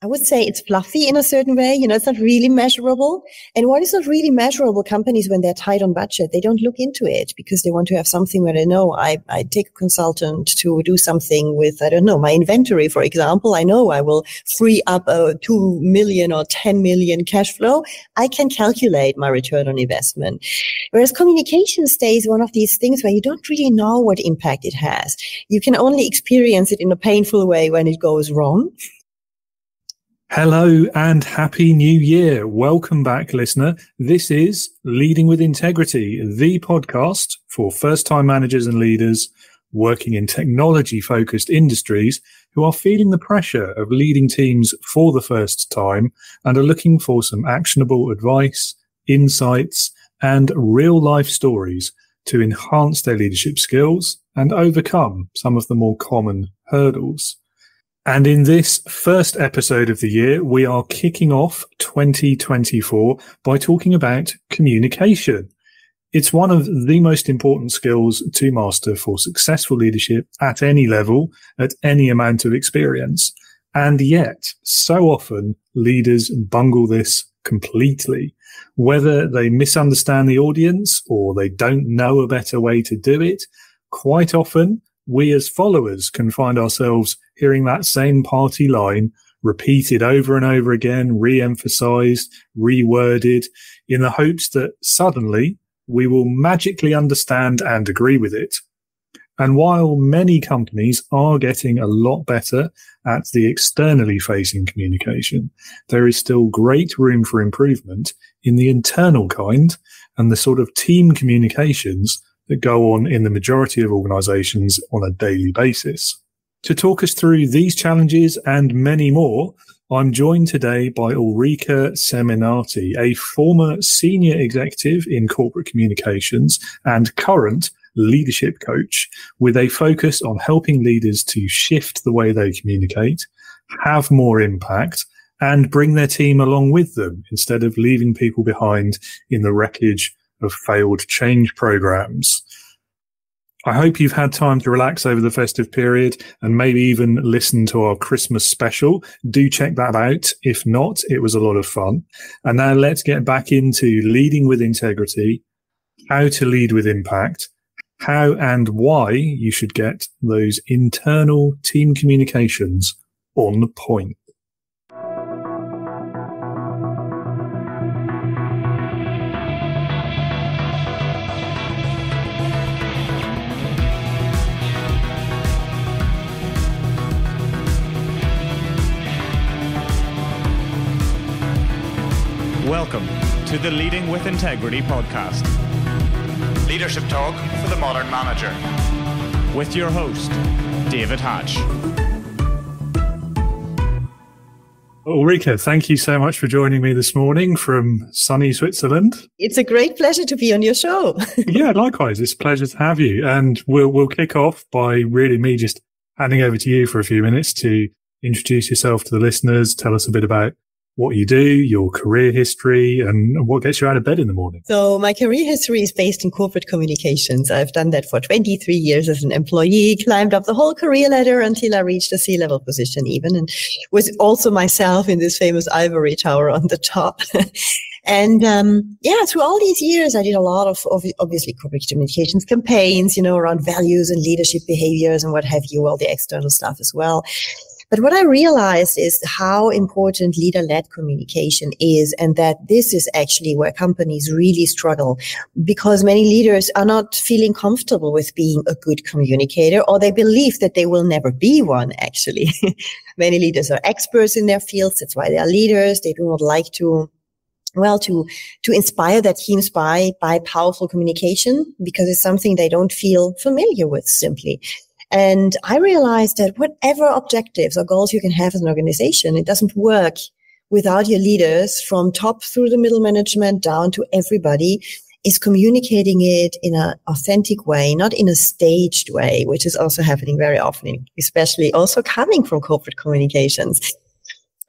I would say it's fluffy in a certain way. It's not really measurable. And what is not really measurable, companies, when they're tight on budget, they don't look into it because they want to have something where they know I take a consultant to do something with, I don't know, my inventory, for example. I know I will free up 2 million or 10 million cash flow. I can calculate my return on investment. Whereas communication stays one of these things where you don't really know what impact it has. You can only experience it in a painful way when it goes wrong. Hello and happy new year. Welcome back, listener. This is Leading with Integrity, the podcast for first-time managers and leaders working in technology-focused industries who are feeling the pressure of leading teams for the first time and are looking for some actionable advice, insights, and real-life stories to enhance their leadership skills and overcome some of the more common hurdles. And in this first episode of the year, we are kicking off 2024 by talking about communication. It's one of the most important skills to master for successful leadership at any level, at any amount of experience. And yet, so often, leaders bungle this completely. Whether they misunderstand the audience or they don't know a better way to do it, quite often, we as followers can find ourselves hearing that same party line repeated over and over again, re-emphasized, reworded, in the hopes that suddenly we will magically understand and agree with it. And while many companies are getting a lot better at the externally facing communication, there is still great room for improvement in the internal kind and the sort of team communications that go on in the majority of organizations on a daily basis. To talk us through these challenges and many more, I'm joined today by Ulrike Seminati, a former senior executive in corporate communications and current leadership coach with a focus on helping leaders to shift the way they communicate, have more impact, and bring their team along with them instead of leaving people behind in the wreckage of failed change programs. I hope you've had time to relax over the festive period and maybe even listen to our Christmas special. Do check that out. If not, it was a lot of fun. And now let's get back into leading with integrity, how to lead with impact, how and why you should get those internal team communications on point. Welcome to the Leading with Integrity podcast. Leadership talk for the modern manager. With your host, David Hatch. Ulrike, thank you so much for joining me this morning from sunny Switzerland. It's a great pleasure to be on your show. Yeah, likewise. It's a pleasure to have you. And we'll kick off by really me just handing over to you for a few minutes to introduce yourself to the listeners, tell us a bit about what you do, your career history, and what gets you out of bed in the morning. So my career history is based in corporate communications. I've done that for 23 years as an employee, climbed up the whole career ladder until I reached a C-level position even, and was also myself in this famous ivory tower on the top. And through all these years, I did a lot of obviously corporate communications campaigns, around values and leadership behaviors and what have you, all the external stuff as well. But what I realized is how important leader-led communication is, and that this is actually where companies really struggle, because many leaders are not feeling comfortable with being a good communicator, or they believe that they will never be one, actually. Many leaders are experts in their fields. That's why they are leaders. They do not like to inspire their teams by powerful communication, because it's something they don't feel familiar with simply. And I realized that whatever objectives or goals you can have as an organization, it doesn't work without your leaders from top through the middle management down to everybody is communicating it in an authentic way, not in a staged way, which is also happening very often, especially also coming from corporate communications.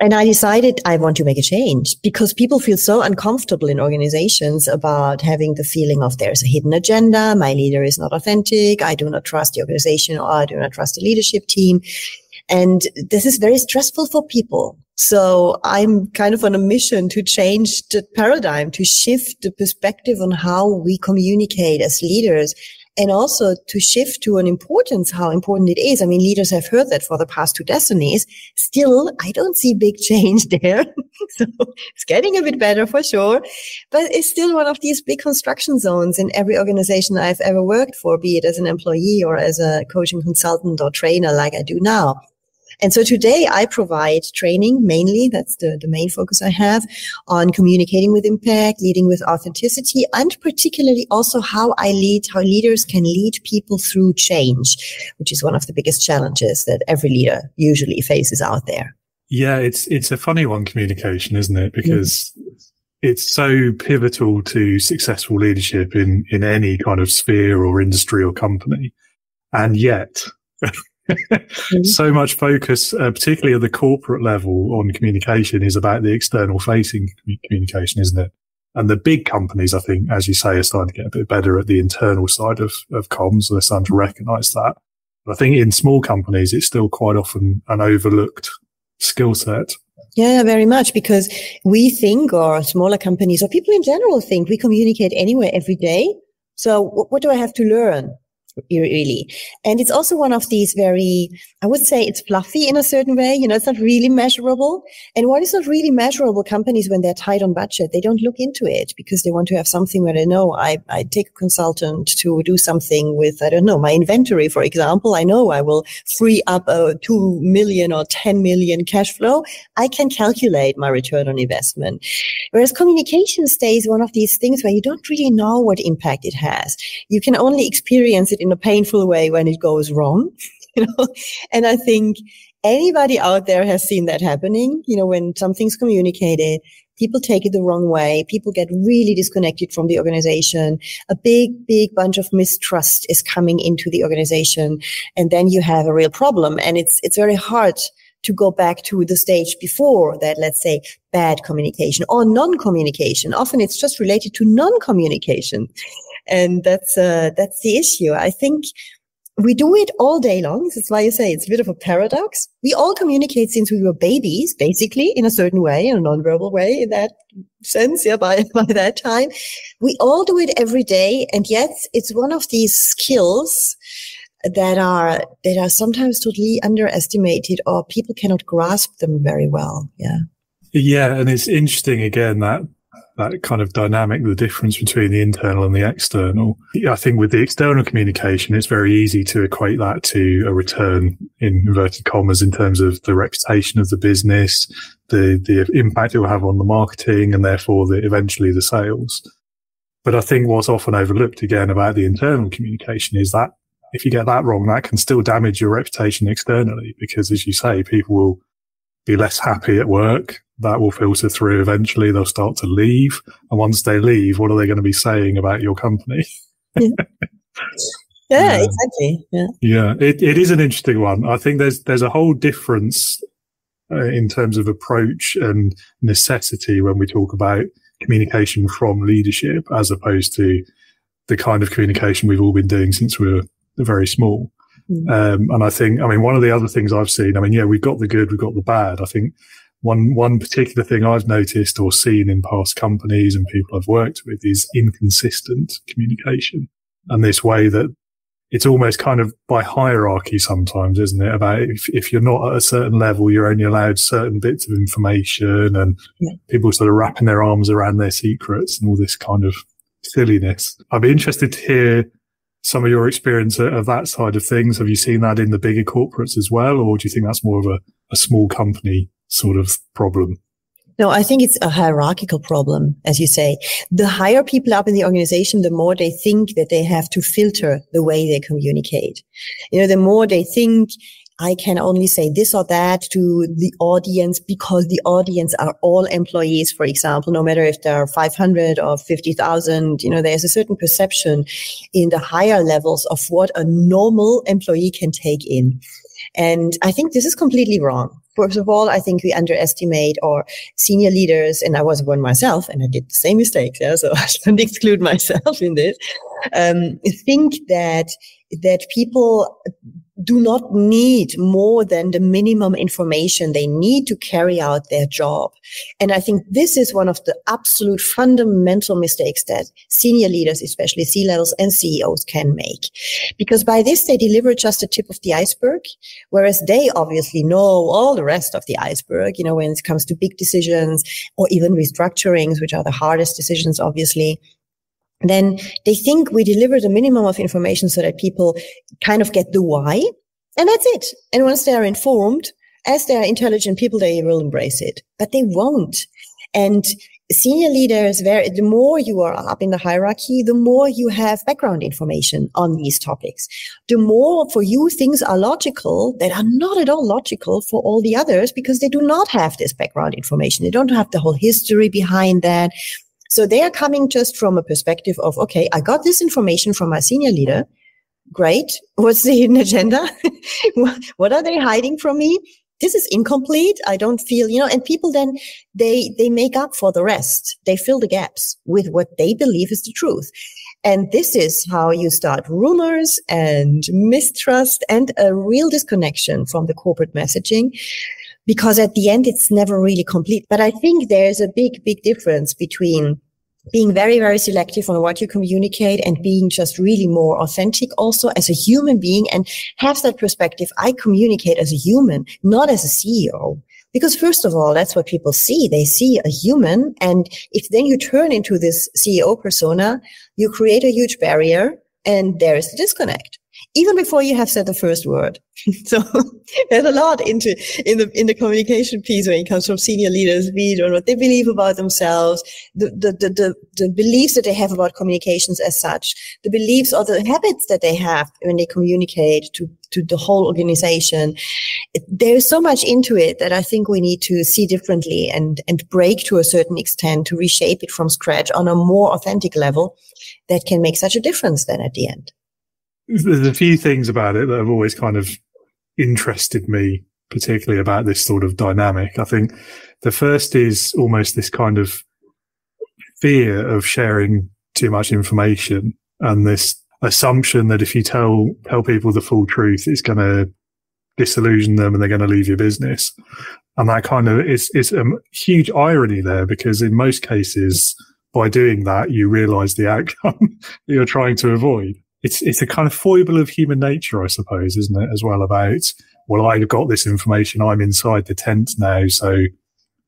And I decided I want to make a change because people feel so uncomfortable in organizations about having the feeling of there's a hidden agenda. My leader is not authentic. I do not trust the organization, or I do not trust the leadership team. And this is very stressful for people. So I'm kind of on a mission to change the paradigm, to shift the perspective on how we communicate as leaders, and also to shift to an importance, how important it is. I mean, leaders have heard that for the past 2 decades. Still, I don't see big change there. So it's getting a bit better for sure, but it's still one of these big construction zones in every organization I've ever worked for, be it as an employee or as a coaching consultant or trainer like I do now. And so today I provide training mainly, that's the main focus I have, on communicating with impact, leading with authenticity, and particularly also how leaders can lead people through change, which is one of the biggest challenges that every leader usually faces out there. Yeah, it's a funny one, communication, isn't it? Because it's so pivotal to successful leadership in any kind of sphere or industry or company. And yet so much focus, particularly at the corporate level, on communication is about the external facing communication, isn't it? And the big companies, I think, as you say, are starting to get a bit better at the internal side of comms. They're starting to recognize that. But I think in small companies, it's still quite often an overlooked skill set. Yeah, very much, because we think, or smaller companies or people in general think, we communicate anywhere every day. So what do I have to learn? Really. And it's also one of these very, I would say it's fluffy in a certain way. You know, it's not really measurable. And what is not really measurable, companies, when they're tight on budget, they don't look into it because they want to have something where they know I take a consultant to do something with, I don't know, my inventory, for example. I know I will free up 2 million or 10 million cash flow. I can calculate my return on investment. Whereas communication stays one of these things where you don't really know what impact it has. You can only experience it in a painful way when it goes wrong, you know. And I think anybody out there has seen that happening. You know, when something's communicated, people take it the wrong way. People get really disconnected from the organization. A big bunch of mistrust is coming into the organization. And then you have a real problem. And it's very hard to go back to the stage before that, let's say, bad communication or non-communication. Often it's just related to non-communication. And that's the issue. I think we do it all day long. That's why you say it's a bit of a paradox. We all communicate since we were babies, basically, in a certain way, in a nonverbal way, in that sense. Yeah, by that time, we all do it every day. And yet it's one of these skills that are sometimes totally underestimated, or people cannot grasp them very well. Yeah. Yeah. And it's interesting again, that kind of dynamic, the difference between the internal and the external. I think with the external communication, it's very easy to equate that to a return, in inverted commas, in terms of the reputation of the business, the impact it will have on the marketing, and therefore eventually the sales. But I think what's often overlooked again about the internal communication is that if you get that wrong, that can still damage your reputation externally, because, as you say, people will be less happy at work. That will filter through. Eventually they'll start to leave. And once they leave, what are they going to be saying about your company? Yeah, exactly. Yeah. It is an interesting one. I think there's a whole difference in terms of approach and necessity when we talk about communication from leadership, as opposed to the kind of communication we've all been doing since we were very small. And I think, one of the other things I've seen, we've got the good, we've got the bad. I think one particular thing I've noticed or seen in past companies and people I've worked with is inconsistent communication. And this way that it's almost kind of by hierarchy sometimes, isn't it? About if you're not at a certain level, you're only allowed certain bits of information, and people sort of wrapping their arms around their secrets and all this kind of silliness. I'd be interested to hear some of your experience of that side of things. Have you seen that in the bigger corporates as well? Or do you think that's more of a small company sort of problem? No, I think it's a hierarchical problem, as you say. The higher people up in the organization, the more they think that they have to filter the way they communicate. You know, the more they think, I can only say this or that to the audience because the audience are all employees, for example, no matter if there are 500 or 50,000, you know, there's a certain perception in the higher levels of what a normal employee can take in. And I think this is completely wrong. First of all, I think we underestimate our senior leaders, and I was one myself, and I did the same mistakes. Yeah, so I shouldn't exclude myself in this. Think that that people do not need more than the minimum information they need to carry out their job. And I think this is one of the absolute fundamental mistakes that senior leaders, especially C-levels and CEOs, can make. Because by this, they deliver just the tip of the iceberg, whereas they obviously know all the rest of the iceberg, when it comes to big decisions or even restructurings, which are the hardest decisions, obviously. Then they think we deliver the minimum of information so that people kind of get the why, and that's it. And once they are informed, as they are intelligent people, they will embrace it, but they won't. And senior leaders, the more you are up in the hierarchy, the more you have background information on these topics. The more for you things are logical that are not at all logical for all the others, because they do not have this background information. They don't have the whole history behind that. So they are coming just from a perspective of, okay, I got this information from my senior leader. Great. What's the hidden agenda? What are they hiding from me? This is incomplete. I don't feel, and people then, they make up for the rest. They fill the gaps with what they believe is the truth. And this is how you start rumors and mistrust and a real disconnection from the corporate messaging. Because at the end, it's never really complete. But I think there's a big, big difference between being very, very selective on what you communicate and being just really more authentic also as a human being, and have that perspective. I communicate as a human, not as a CEO. Because first of all, that's what people see. They see a human. And if then you turn into this CEO persona, you create a huge barrier, and there is the disconnect. Even before you have said the first word. So there's a lot in the communication piece when it comes from senior leaders, be it on what they believe about themselves, the beliefs that they have about communications as such, the beliefs or the habits that they have when they communicate to the whole organization. There's so much into it that I think we need to see differently and break to a certain extent to reshape it from scratch on a more authentic level that can make such a difference then at the end. There's a few things about it that have always kind of interested me, particularly about this sort of dynamic. I think the first is almost this kind of fear of sharing too much information, and this assumption that if you tell people the full truth, it's going to disillusion them and they're going to leave your business. And that kind of is a huge irony there, because in most cases, by doing that, you realize the outcome that you're trying to avoid. It's a kind of foible of human nature, I suppose, isn't it, as well, about, well, I've got this information, I'm inside the tent now, so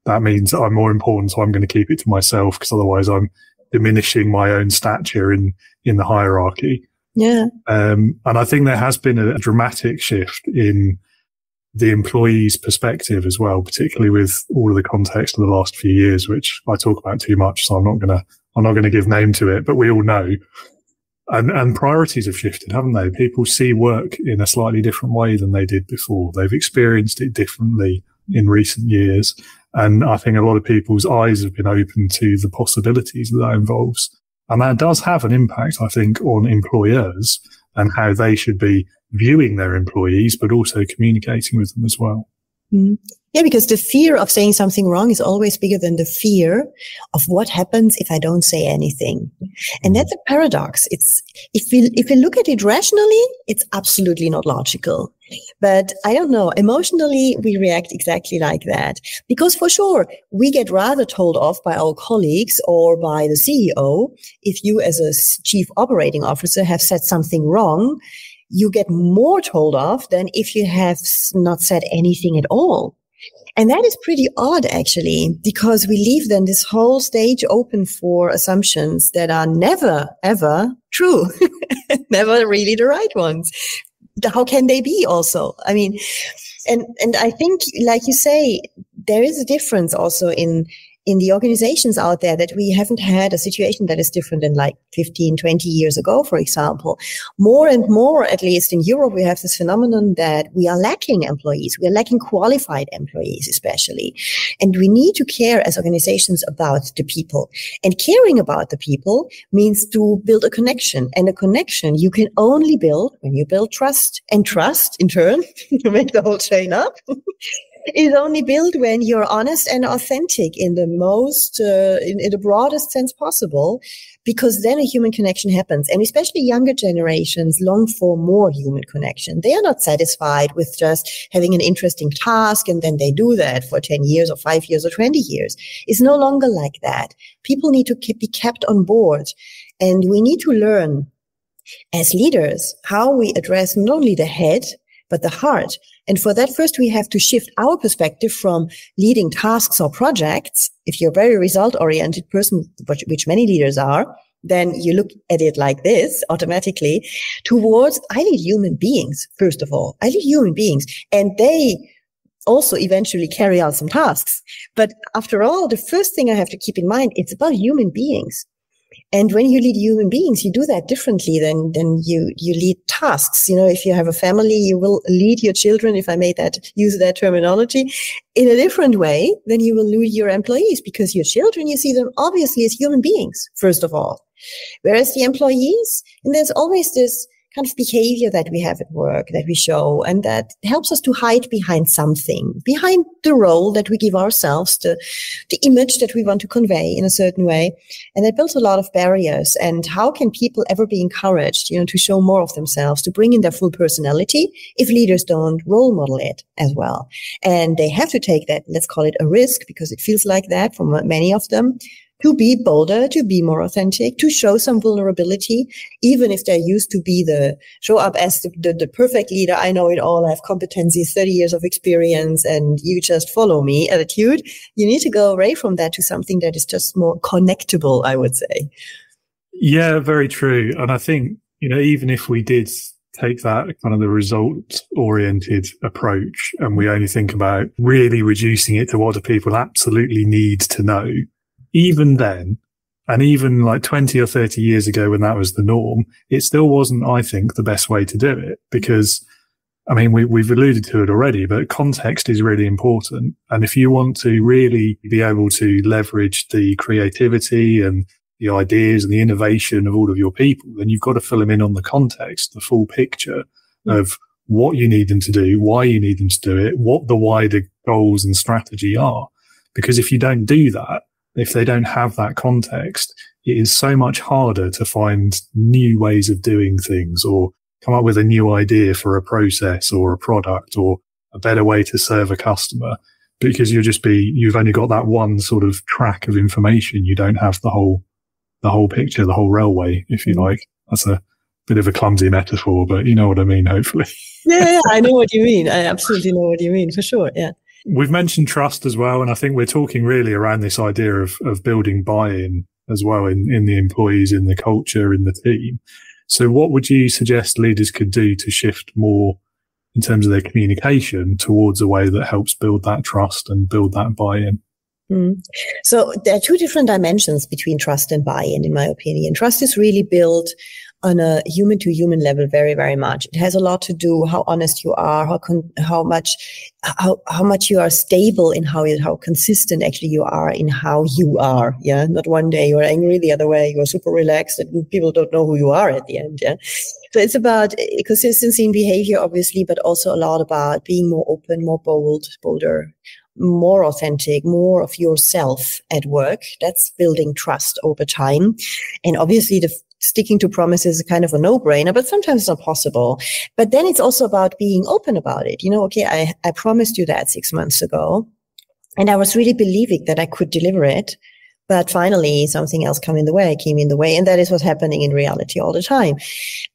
that means I'm more important, so I'm going to keep it to myself, because otherwise I'm diminishing my own stature in the hierarchy. Yeah. And I think there has been a dramatic shift in the employee's perspective as well, particularly with all of the context of the last few years, which I talk about too much, so I'm not going to give name to it, but we all know. And priorities have shifted, haven't they? People see work in a slightly different way than they did before. They've experienced it differently in recent years. And I think a lot of people's eyes have been open to the possibilities that involves. And that does have an impact, I think, on employers and how they should be viewing their employees, but also communicating with them as well. Mm-hmm. Yeah, because the fear of saying something wrong is always bigger than the fear of what happens if I don't say anything. And that's a paradox. If we look at it rationally, it's absolutely not logical. But I don't know, emotionally, we react exactly like that. Because for sure, we get rather told off by our colleagues or by the CEO. If you as a chief operating officer have said something wrong, you get more told off than if you have not said anything at all. And that is pretty odd, actually, because we leave then this whole stage open for assumptions that are never, ever true, never really the right ones. How can they be also? I mean, and I think, like you say, there is a difference also in the organizations out there, that we haven't had a situation that is different than like 15, 20 years ago, for example. More and more, at least in Europe, we have this phenomenon that we are lacking employees. We are lacking qualified employees, especially. And we need to care as organizations about the people. And caring about the people means to build a connection. And a connection you can only build when you build trust. And trust, in turn, to make the whole chain up, is only built when you're honest and authentic in the most, in the broadest sense possible, because then a human connection happens. And especially younger generations long for more human connection. They are not satisfied with just having an interesting task and then they do that for 10 years or 5 years or 20 years. It's no longer like that. People need to be kept on board. And we need to learn as leaders how we address not only the head, but the heart. And for that, first, we have to shift our perspective from leading tasks or projects. If you're a very result-oriented person, which many leaders are, then you look at it like this automatically towards, I lead human beings, first of all. I lead human beings. And they also eventually carry out some tasks. But after all, the first thing I have to keep in mind, it's about human beings. And when you lead human beings, you do that differently than you lead tasks. You know, if you have a family, you will lead your children, if I use that terminology, in a different way than you will lead your employees, because your children, you see them obviously as human beings, first of all. Whereas the employees, and there's always this kind of behavior that we have at work that we show, and that helps us to hide behind something, behind the role that we give ourselves, the image that we want to convey in a certain way. And that builds a lot of barriers. And how can people ever be encouraged, to show more of themselves, to bring in their full personality if leaders don't role model it as well? And they have to take that, let's call it a risk, because it feels like that for many of them, to be bolder, to be more authentic, to show some vulnerability, even if they're used to show up as the perfect leader. I know it all. I have competencies, 30 years of experience, and you just follow me attitude. You need to go away from that to something that is just more connectable, I would say. Yeah, very true. And I think, even if we did take that kind of the result-oriented approach and we only think about really reducing it to what do people absolutely need to know, even then, and even like 20 or 30 years ago when that was the norm, it still wasn't, I think, the best way to do it, because, we've alluded to it already, but context is really important. And if you want to really be able to leverage the creativity and the ideas and the innovation of all of your people, then you've got to fill them in on the context, the full picture of what you need them to do, why you need them to do it, what the wider goals and strategy are. Because if you don't do that, if they don't have that context, it is so much harder to find new ways of doing things or come up with a new idea for a process or a product or a better way to serve a customer, because you've only got that one sort of track of information. You don't have the whole picture, the whole railway, if you like. That's a bit of a clumsy metaphor, but you know what I mean, hopefully. Yeah, I know what you mean. I absolutely know what you mean, for sure. Yeah. We've mentioned trust as well, and I think we're talking really around this idea of building buy-in as well in the employees, in the culture, in the team. So what would you suggest leaders could do to shift more in terms of their communication towards a way that helps build that trust and build that buy-in? So there are two different dimensions between trust and buy-in, in my opinion. Trust is really built on a human-to-human level very, very much. It has a lot to do how honest you are, how much you are stable in how consistent actually you are in how you are. Yeah, not one day you're angry, the other way you're super relaxed, and people don't know who you are at the end. Yeah, so it's about consistency in behavior, obviously, but also a lot about being more open, more bolder, more authentic, more of yourself at work. That's building trust over time. And obviously sticking to promises is kind of a no-brainer, but sometimes it's not possible. But then it's also about being open about it. Okay, I promised you that 6 months ago, and I was really believing that I could deliver it. But finally, something else came in the way. And that is what's happening in reality all the time.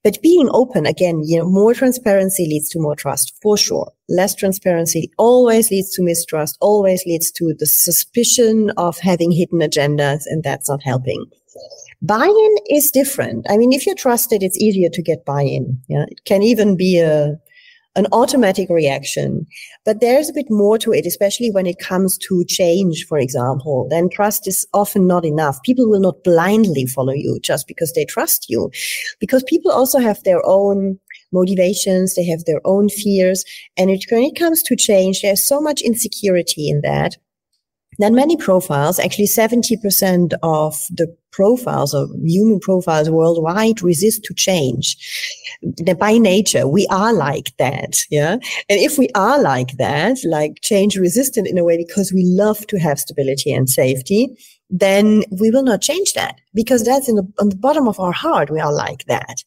But being open, again, more transparency leads to more trust, for sure. Less transparency always leads to mistrust, always leads to the suspicion of having hidden agendas, and that's not helping. Buy-in is different. If you're trusted, it's easier to get buy-in. Yeah, it can even be an automatic reaction, but there's a bit more to it, especially when it comes to change, for example. Then trust is often not enough. People will not blindly follow you just because they trust you, because people also have their own motivations, they have their own fears, and when it comes to change, there's so much insecurity in that. then many profiles, actually 70% of the profiles of human profiles worldwide resist to change. By nature, we are like that. Yeah. And if we are like that, like change resistant in a way, because we love to have stability and safety, then we will not change that, because that's on the bottom of our heart. We are like that.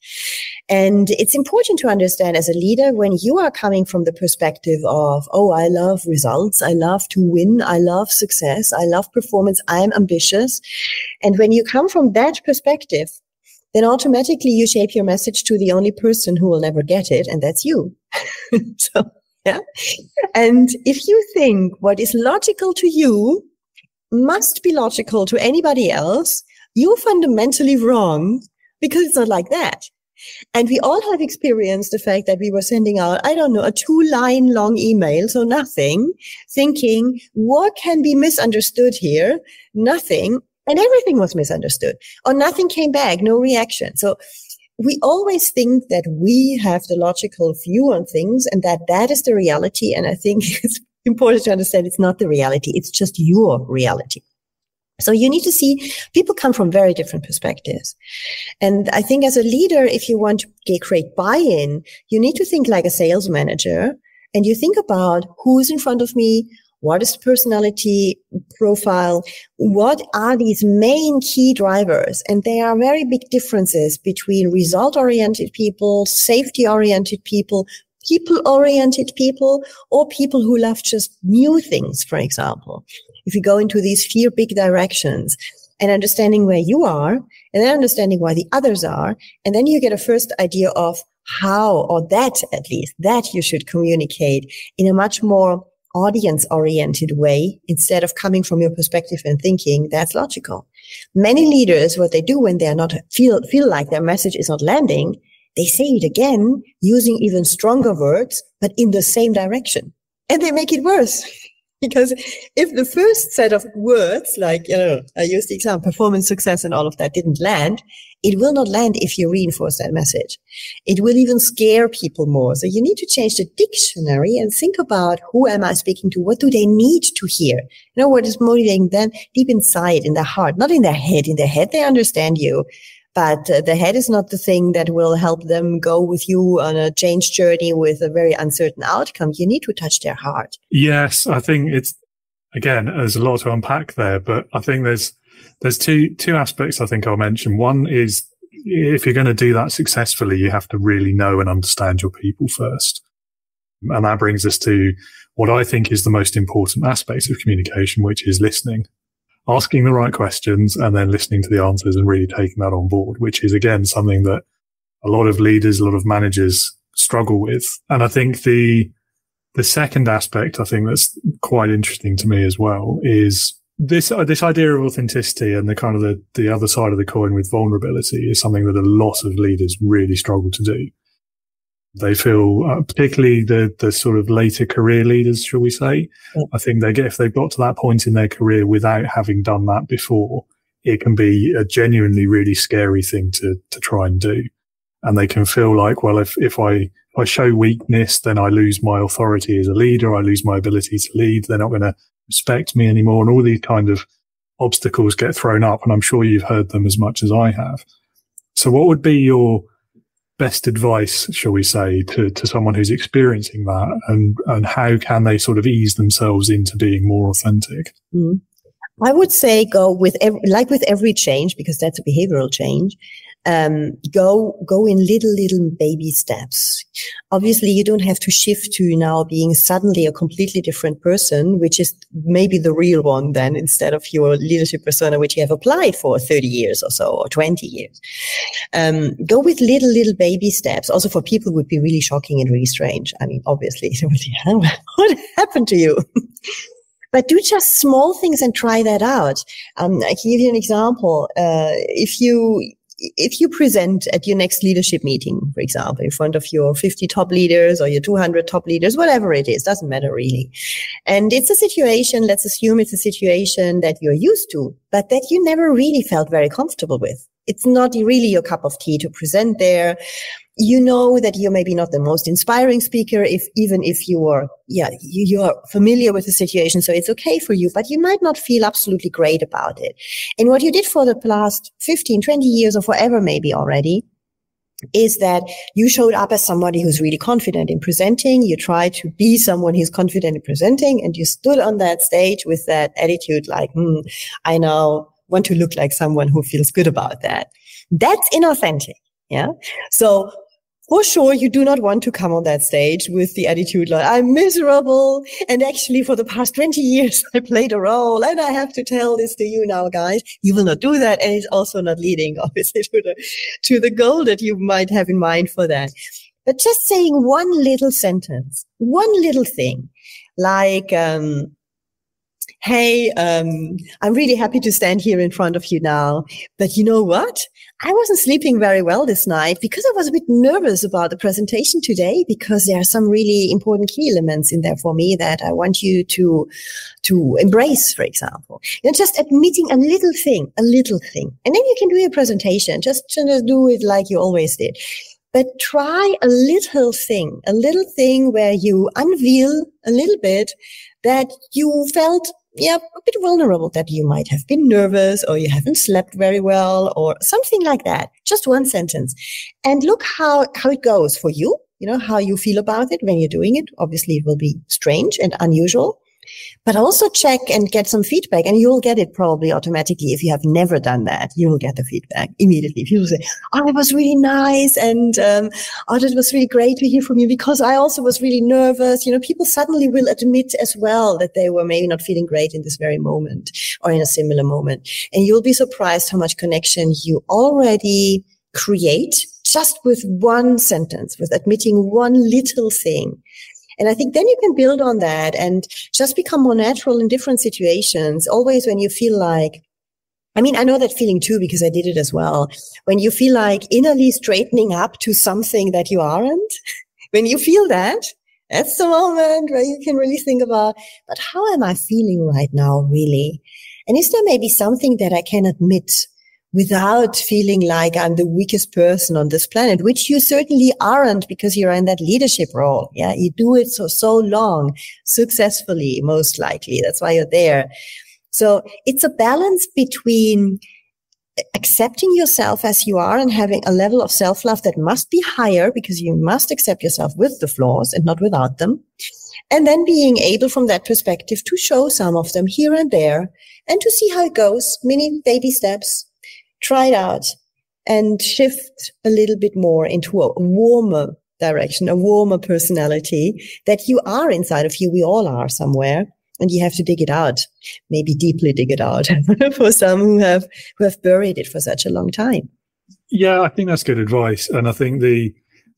And it's important to understand as a leader, when you are coming from the perspective of, oh, I love results, I love to win, I love success, I love performance, I'm ambitious. And when you come from that perspective, then automatically you shape your message to the only person who will never get it, and that's you. So, yeah. And if you think what is logical to you must be logical to anybody else, you're fundamentally wrong, because it's not like that. And we all have experienced the fact that we were sending out, I don't know, a 2-line long email, so nothing, thinking, what can be misunderstood here? Nothing. And everything was misunderstood, or nothing came back, no reaction. So we always think that we have the logical view on things and that is the reality. And I think it's important to understand it's not the reality. It's just your reality. So you need to see people come from very different perspectives. And I think as a leader, if you want to create buy-in, you need to think like a sales manager, and you think about who's in front of me, what is the personality profile, what are these main key drivers. And there are very big differences between result-oriented people, safety-oriented people, people-oriented people, or people who love just new things, for example. If you go into these 4 big directions and understanding where you are, and then understanding why the others are, and then you get a first idea of how, or that at least, that you should communicate in a much more audience-oriented way, instead of coming from your perspective and thinking that's logical. Many leaders, what they do when they are not feel like their message is not landing, they say it again using even stronger words, but in the same direction. And they make it worse. Because if the first set of words, like, I used the example, performance, success, and all of that didn't land, it will not land if you reinforce that message. It will even scare people more. So you need to change the dictionary and think about, who am I speaking to? What do they need to hear? What is motivating them deep inside, in their heart, not in their head. In their head, they understand you. But the head is not the thing that will help them go with you on a change journey with a very uncertain outcome. You need to touch their heart. Yes, I think there's a lot to unpack there, but I think there's two aspects I think I'll mention. One is, if you're going to do that successfully, you have to really know and understand your people first. And that brings us to what I think is the most important aspect of communication, which is listening. Asking the right questions and then listening to the answers and really taking that on board, which is, again, something that a lot of leaders, a lot of managers struggle with. And I think the second aspect, I think that's quite interesting to me as well, is this idea of authenticity, and the kind of the other side of the coin with vulnerability is something that a lot of leaders really struggle to do. They feel, particularly the sort of later career leaders, shall we say, I think if they've got to that point in their career without having done that before, it can be a genuinely really scary thing to try and do. And they can feel like, well, if I show weakness, then I lose my authority as a leader, I lose my ability to lead, they're not going to respect me anymore. And all these kind of obstacles get thrown up. And I'm sure you've heard them as much as I have. So what would be your best advice, shall we say, to someone who's experiencing that, and how can they sort of ease themselves into being more authentic? I would say go with every change, because that's a behavioral change. Go in little baby steps. Obviously, you don't have to shift to now being suddenly a completely different person, which is maybe the real one then, instead of your leadership persona, which you have applied for 30 years or so, or 20 years. Go with little baby steps. Also for people, it would be really shocking and really strange. I mean, obviously, what happened to you? But do just small things and try that out. I can give you an example. If you present at your next leadership meeting, for example, in front of your 50 top leaders or your 200 top leaders, whatever it is, doesn't matter really. And it's a situation, let's assume it's a situation that you're used to, but that you never really felt very comfortable with. it's not really your cup of tea to present there. You know that you're maybe not the most inspiring speaker, even if you are, you're familiar with the situation. So it's okay for you, but you might not feel absolutely great about it. And what you did for the last 15, 20 years or forever maybe already is that you showed up as somebody who's really confident in presenting. You try to be someone who's confident in presenting, and you stood on that stage with that attitude like, I now want to look like someone who feels good about that. That's inauthentic. Yeah. So for sure, you do not want to come on that stage with the attitude like, I'm miserable. And actually for the past 20 years, I played a role and I have to tell this to you now, guys. You will not do that. And it's also not leading, obviously, to the goal that you might have in mind for that. But just saying one little sentence, one little thing like, hey, I'm really happy to stand here in front of you now. But you know what? I wasn't sleeping very well this night because I was a bit nervous about the presentation today, because there are some really important key elements in there for me that I want you to embrace, for example. Just admitting a little thing. And then you can do your presentation. Just do it like you always did. But try a little thing where you unveil a little bit that you felt a bit vulnerable, that you might have been nervous or you haven't slept very well or something like that. Just one sentence. And look how it goes for you, how you feel about it when you're doing it. Obviously, it will be strange and unusual, but also check and get some feedback, and you'll get it probably automatically. If you have never done that, you will get the feedback immediately. People say, oh, it was really nice. And, oh, it was really great to hear from you because I also was really nervous. People suddenly will admit as well that they were maybe not feeling great in this very moment or in a similar moment. And you'll be surprised how much connection you already create just with one sentence, with admitting one little thing. And I think then you can build on that and just become more natural in different situations. Always when you feel like, I know that feeling too, because I did it as well. When you feel like innerly straightening up to something that you aren't, when you feel that, that's the moment where you can really think about, but how am I feeling right now, really? And is there maybe something that I can admit without feeling like I'm the weakest person on this planet, which you certainly aren't, because you're in that leadership role. Yeah. You do it so long, successfully, most likely. That's why you're there. So it's a balance between accepting yourself as you are and having a level of self-love that must be higher, because you must accept yourself with the flaws and not without them. And then being able from that perspective to show some of them here and there and to see how it goes, mini baby steps. Try it out and shift a little bit more into a warmer direction, a warmer personality that you are inside of you. We all are somewhere, and you have to dig it out, maybe deeply dig it out for some who have buried it for such a long time. Yeah, I think that's good advice. And I think the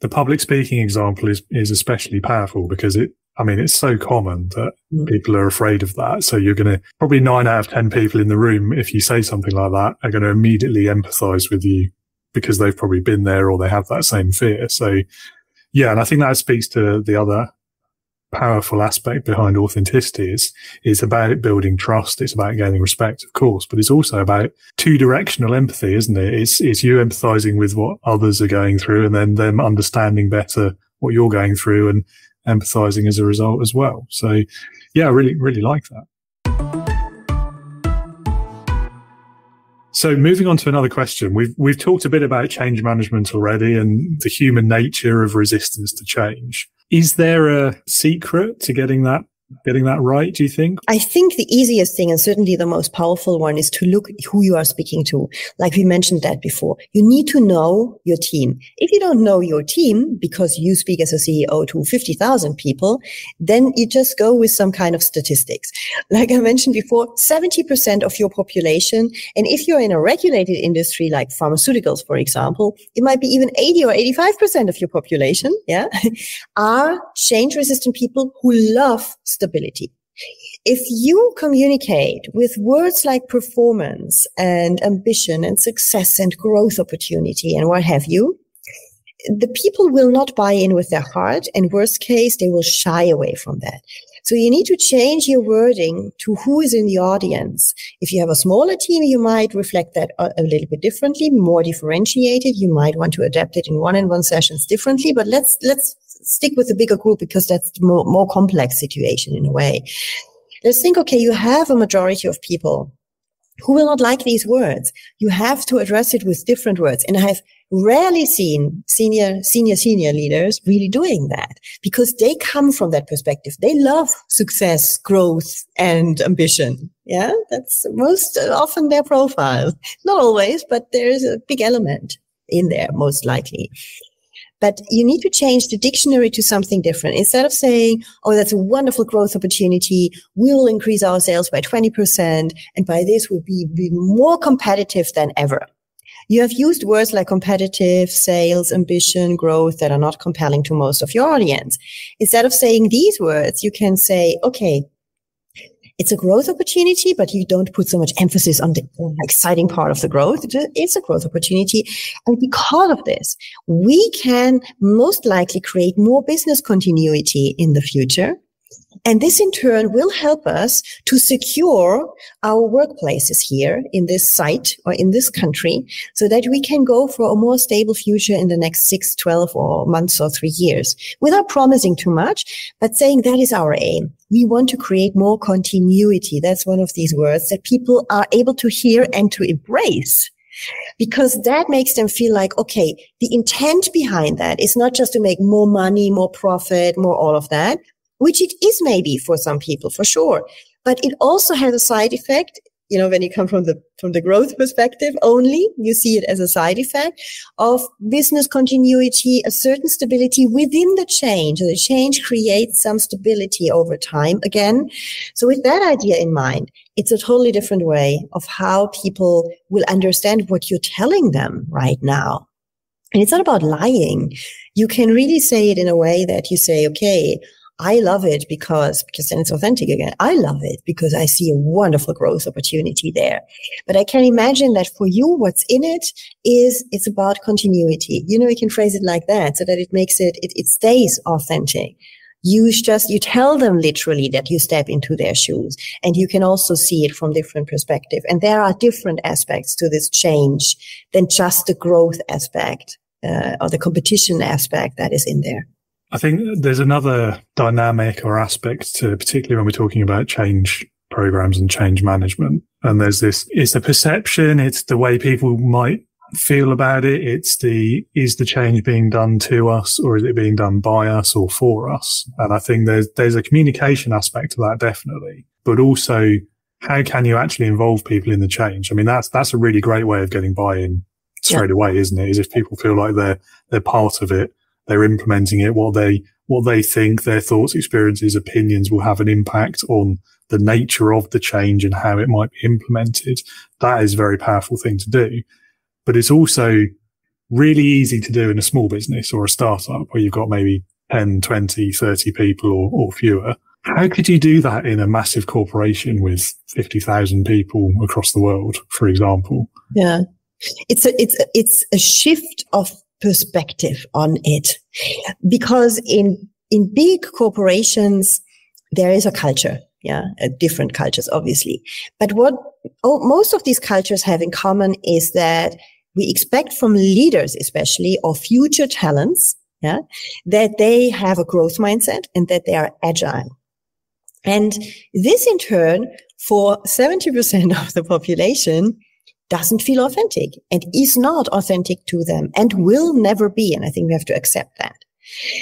public speaking example is especially powerful because it's so common that people are afraid of that. So you're going to probably 9 out of 10 people in the room, if you say something like that, are going to immediately empathize with you because they've probably been there or they have that same fear. So yeah, and I think that speaks to the other powerful aspect behind authenticity. It's about building trust. It's about gaining respect, of course, but it's also about two-directional empathy, isn't it? It's you empathizing with what others are going through and then them understanding better what you're going through and empathizing as a result as well. So yeah, I really, really like that. So moving on to another question, we've talked a bit about change management already and the human nature of resistance to change. Is there a secret to getting that right, do you think? I think the easiest thing, and certainly the most powerful one, is to look who you are speaking to. Like we mentioned that before. You need to know your team. If you don't know your team, because you speak as a CEO to 50,000 people, then you just go with some kind of statistics. Like I mentioned before, 70% of your population, and if you're in a regulated industry like pharmaceuticals, for example, it might be even 80 or 85% of your population, are change-resistant people who love stability. If you communicate with words like performance and ambition and success and growth opportunity and what have you, the people will not buy in with their heart, and worst case, they will shy away from that. So you need to change your wording to who is in the audience. If you have a smaller team, you might reflect that a little bit differently, more differentiated. You might want to adapt it in one-on-one sessions differently, but let's stick with the bigger group because that's the more complex situation in a way. Let's think, okay, you have a majority of people who will not like these words. You have to address it with different words. And I have rarely seen senior leaders really doing that because they come from that perspective. They love success, growth, and ambition. Yeah, that's most often their profile. Not always, but there's a big element in there, most likely. But you need to change the dictionary to something different. Instead of saying, oh, that's a wonderful growth opportunity, we will increase our sales by 20%, and by this we'll be more competitive than ever. You have used words like competitive, sales, ambition, growth that are not compelling to most of your audience. Instead of saying these words, you can say, okay, it's a growth opportunity, but you don't put so much emphasis on the exciting part of the growth. It's a growth opportunity. And because of this, we can most likely create more business continuity in the future. And this in turn will help us to secure our workplaces here in this site or in this country so that we can go for a more stable future in the next 6, 12 or months or 3 years without promising too much, but saying that is our aim. We want to create more continuity. That's one of these words that people are able to hear and to embrace. Because that makes them feel like, okay, the intent behind that is not just to make more money, more profit, more all of that, which it is maybe for some people, for sure. But it also has a side effect. You know, when you come from the growth perspective only, you see it as a side effect of business continuity, a certain stability within the change. The change creates some stability over time again. So with that idea in mind, it's a totally different way of how people will understand what you're telling them right now. And it's not about lying. You can really say it in a way that you say, okay, I love it because then it's authentic again. I love it because I see a wonderful growth opportunity there. But I can imagine that for you, what's in it is it's about continuity. You know, you can phrase it like that so that it makes it stays authentic. You tell them literally that you step into their shoes, and you can also see it from different perspective. And there are different aspects to this change than just the growth aspect, or the competition aspect that is in there. I think there's another dynamic or aspect to, particularly when we're talking about change programs and change management. And there's it's the perception, it's the way people might feel about it. Is the change being done to us, or is it being done by us or for us? And I think there's a communication aspect to that, definitely. But also, how can you actually involve people in the change? I mean, that's a really great way of getting buy-in straight away, isn't it? Is if people feel like they're part of it. They're implementing it, what they think, their thoughts, experiences, opinions will have an impact on the nature of the change and how it might be implemented. That is a very powerful thing to do. But it's also really easy to do in a small business or a startup where you've got maybe 10, 20, 30 people or fewer. How could you do that in a massive corporation with 50,000 people across the world, for example? Yeah. It's a shift of perspective on it, because in big corporations there is a culture, different cultures obviously, but what most of these cultures have in common is that we expect from leaders, especially, or future talents, that they have a growth mindset and that they are agile. And this in turn, for 70% of the population, doesn't feel authentic and is not authentic to them and will never be. And I think we have to accept that.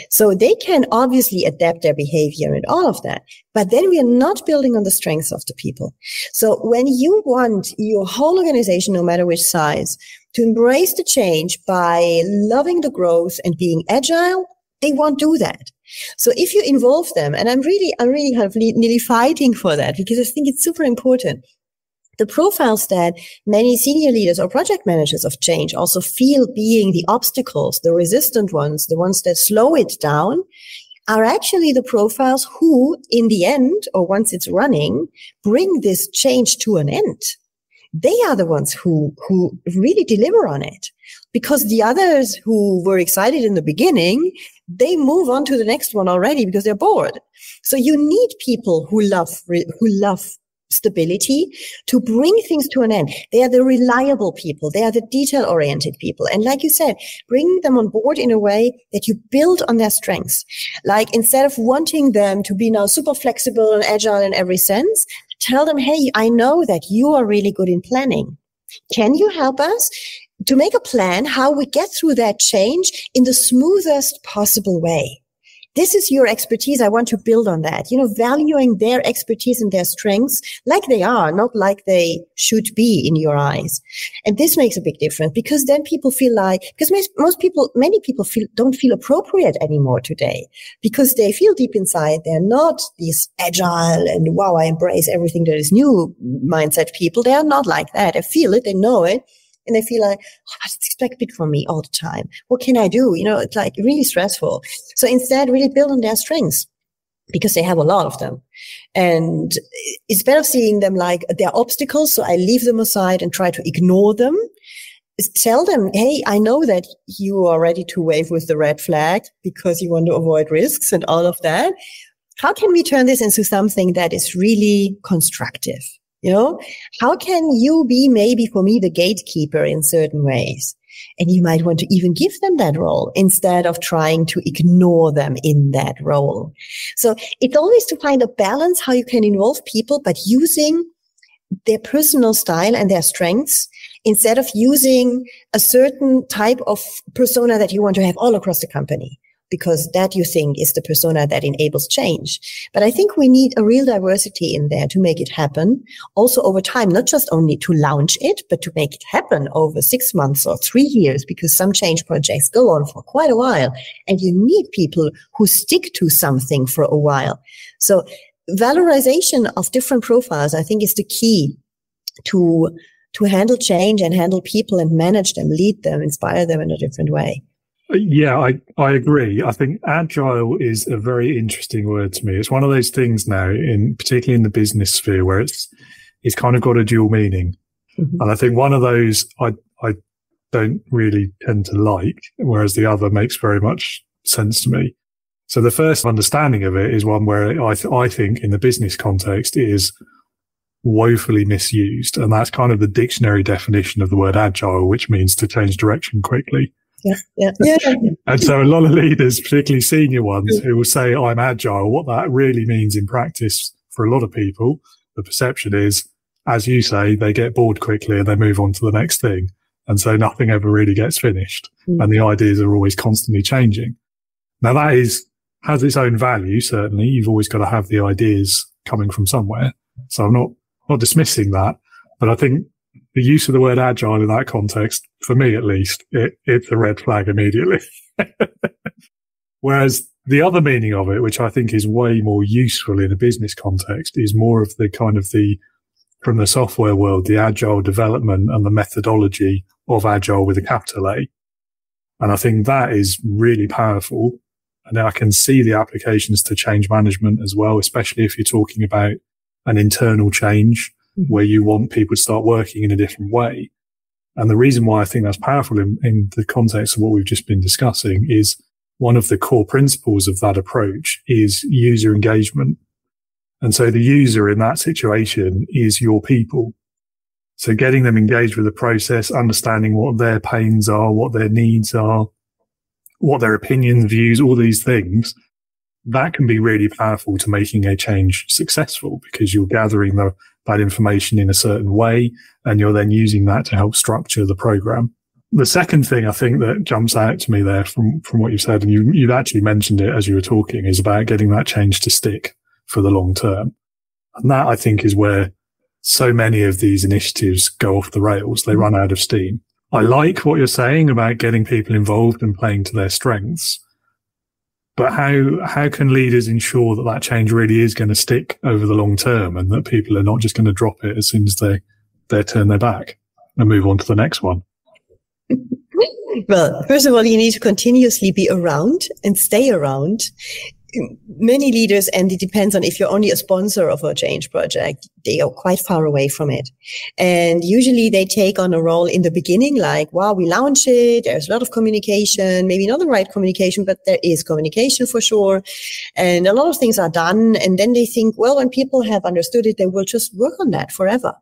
So they can obviously adapt their behavior and all of that, but then we are not building on the strengths of the people. So when you want your whole organization, no matter which size, to embrace the change by loving the growth and being agile, they won't do that. So if you involve them, and I'm really kind of nearly fighting for that because I think it's super important. The profiles that many senior leaders or project managers of change also feel being the obstacles, the resistant ones, the ones that slow it down, are actually the profiles who, in the end, or once it's running, bring this change to an end. They are the ones who really deliver on it. because the others who were excited in the beginning, they move on to the next one already because they're bored. So you need people who love stability to bring things to an end. They are the reliable people. They are the detail-oriented people. And like you said, bring them on board in a way that you build on their strengths. Like instead of wanting them to be now super flexible and agile in every sense, tell them, hey, I know that you are really good in planning. Can you help us to make a plan how we get through that change in the smoothest possible way? This is your expertise. I want to build on that, valuing their expertise and their strengths like they are, not like they should be in your eyes. And this makes a big difference because then people feel because many people don't feel appropriate anymore today because they feel deep inside they're not these agile and wow, I embrace everything that is new mindset people. They are not like that. They feel it. They know it. And they feel like, it's expected from me all the time. What can I do? It's like really stressful. So instead, really build on their strengths because they have a lot of them. And instead of seeing them like they're obstacles, so I leave them aside and try to ignore them, tell them, hey, I know that you are ready to wave with the red flag because you want to avoid risks and all of that. How can we turn this into something that is really constructive? How can you be maybe for me the gatekeeper in certain ways? And you might want to even give them that role instead of trying to ignore them in that role. So it's always to find a balance how you can involve people, but using their personal style and their strengths instead of using a certain type of persona that you want to have all across the company. Because that you think is the persona that enables change. But I think we need a real diversity in there to make it happen. Also over time, not just only to launch it, but to make it happen over 6 months or 3 years, because some change projects go on for quite a while. And you need people who stick to something for a while. So valorization of different profiles, I think, is the key to handle change and handle people and manage them, lead them, inspire them in a different way. Yeah, I agree. I think agile is a very interesting word to me. It's one of those things now, particularly in the business sphere, where it's kind of got a dual meaning. Mm-hmm. And I think one of those I don't really tend to like, whereas the other makes very much sense to me. So the first understanding of it is one where I think in the business context it is woefully misused. And that's kind of the dictionary definition of the word agile, which means to change direction quickly. Yeah. And so a lot of leaders, particularly senior ones, who will say, I'm agile, what that really means in practice for a lot of people, the perception is, as you say, they get bored quickly and they move on to the next thing. And so nothing ever really gets finished. And the ideas are always constantly changing. Now that has its own value, certainly. You've always got to have the ideas coming from somewhere. So I'm not dismissing that, but I think the use of the word agile in that context, for me at least, it's a red flag immediately. Whereas the other meaning of it, which I think is way more useful in a business context, is more of the kind of from the software world, the agile development and the methodology of agile with a capital A. And I think that is really powerful. And I can see the applications to change management as well, especially if you're talking about an internal change where you want people to start working in a different way. And the reason why I think that's powerful in the context of what we've just been discussing is one of the core principles of that approach is user engagement. And so the user in that situation is your people. So getting them engaged with the process, understanding what their pains are, what their needs are, what their opinions, views, all these things, that can be really powerful to making a change successful because you're gathering that information in a certain way and you're then using that to help structure the program. The second thing I think that jumps out to me there from what you've said, and you've actually mentioned it as you were talking, is about getting that change to stick for the long term. And that I think is where so many of these initiatives go off the rails. They run out of steam. I like what you're saying about getting people involved and playing to their strengths. But how can leaders ensure that change really is going to stick over the long term and that people are not just going to drop it as soon as they turn their back and move on to the next one? Well, first of all, you need to continuously be around and stay around. many leaders, and it depends on if you're only a sponsor of a change project, they are quite far away from it. And usually they take on a role in the beginning, like, wow, we launch it. There's a lot of communication, maybe not the right communication, but there is communication for sure. And a lot of things are done. And then they think, well, when people have understood it, they will just work on that forever.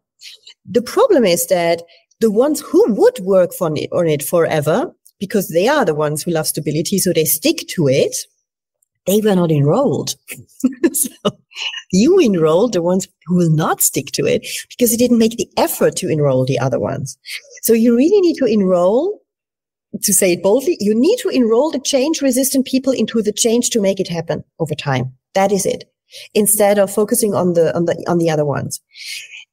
The problem is that the ones who would work on it forever, because they are the ones who love stability, so they stick to it, they were not enrolled. So you enrolled the ones who will not stick to it because you didn't make the effort to enroll the other ones. So you really need to enroll, to say it boldly, you need to enroll the change-resistant people into the change to make it happen over time. That is it. Instead of focusing on the other ones.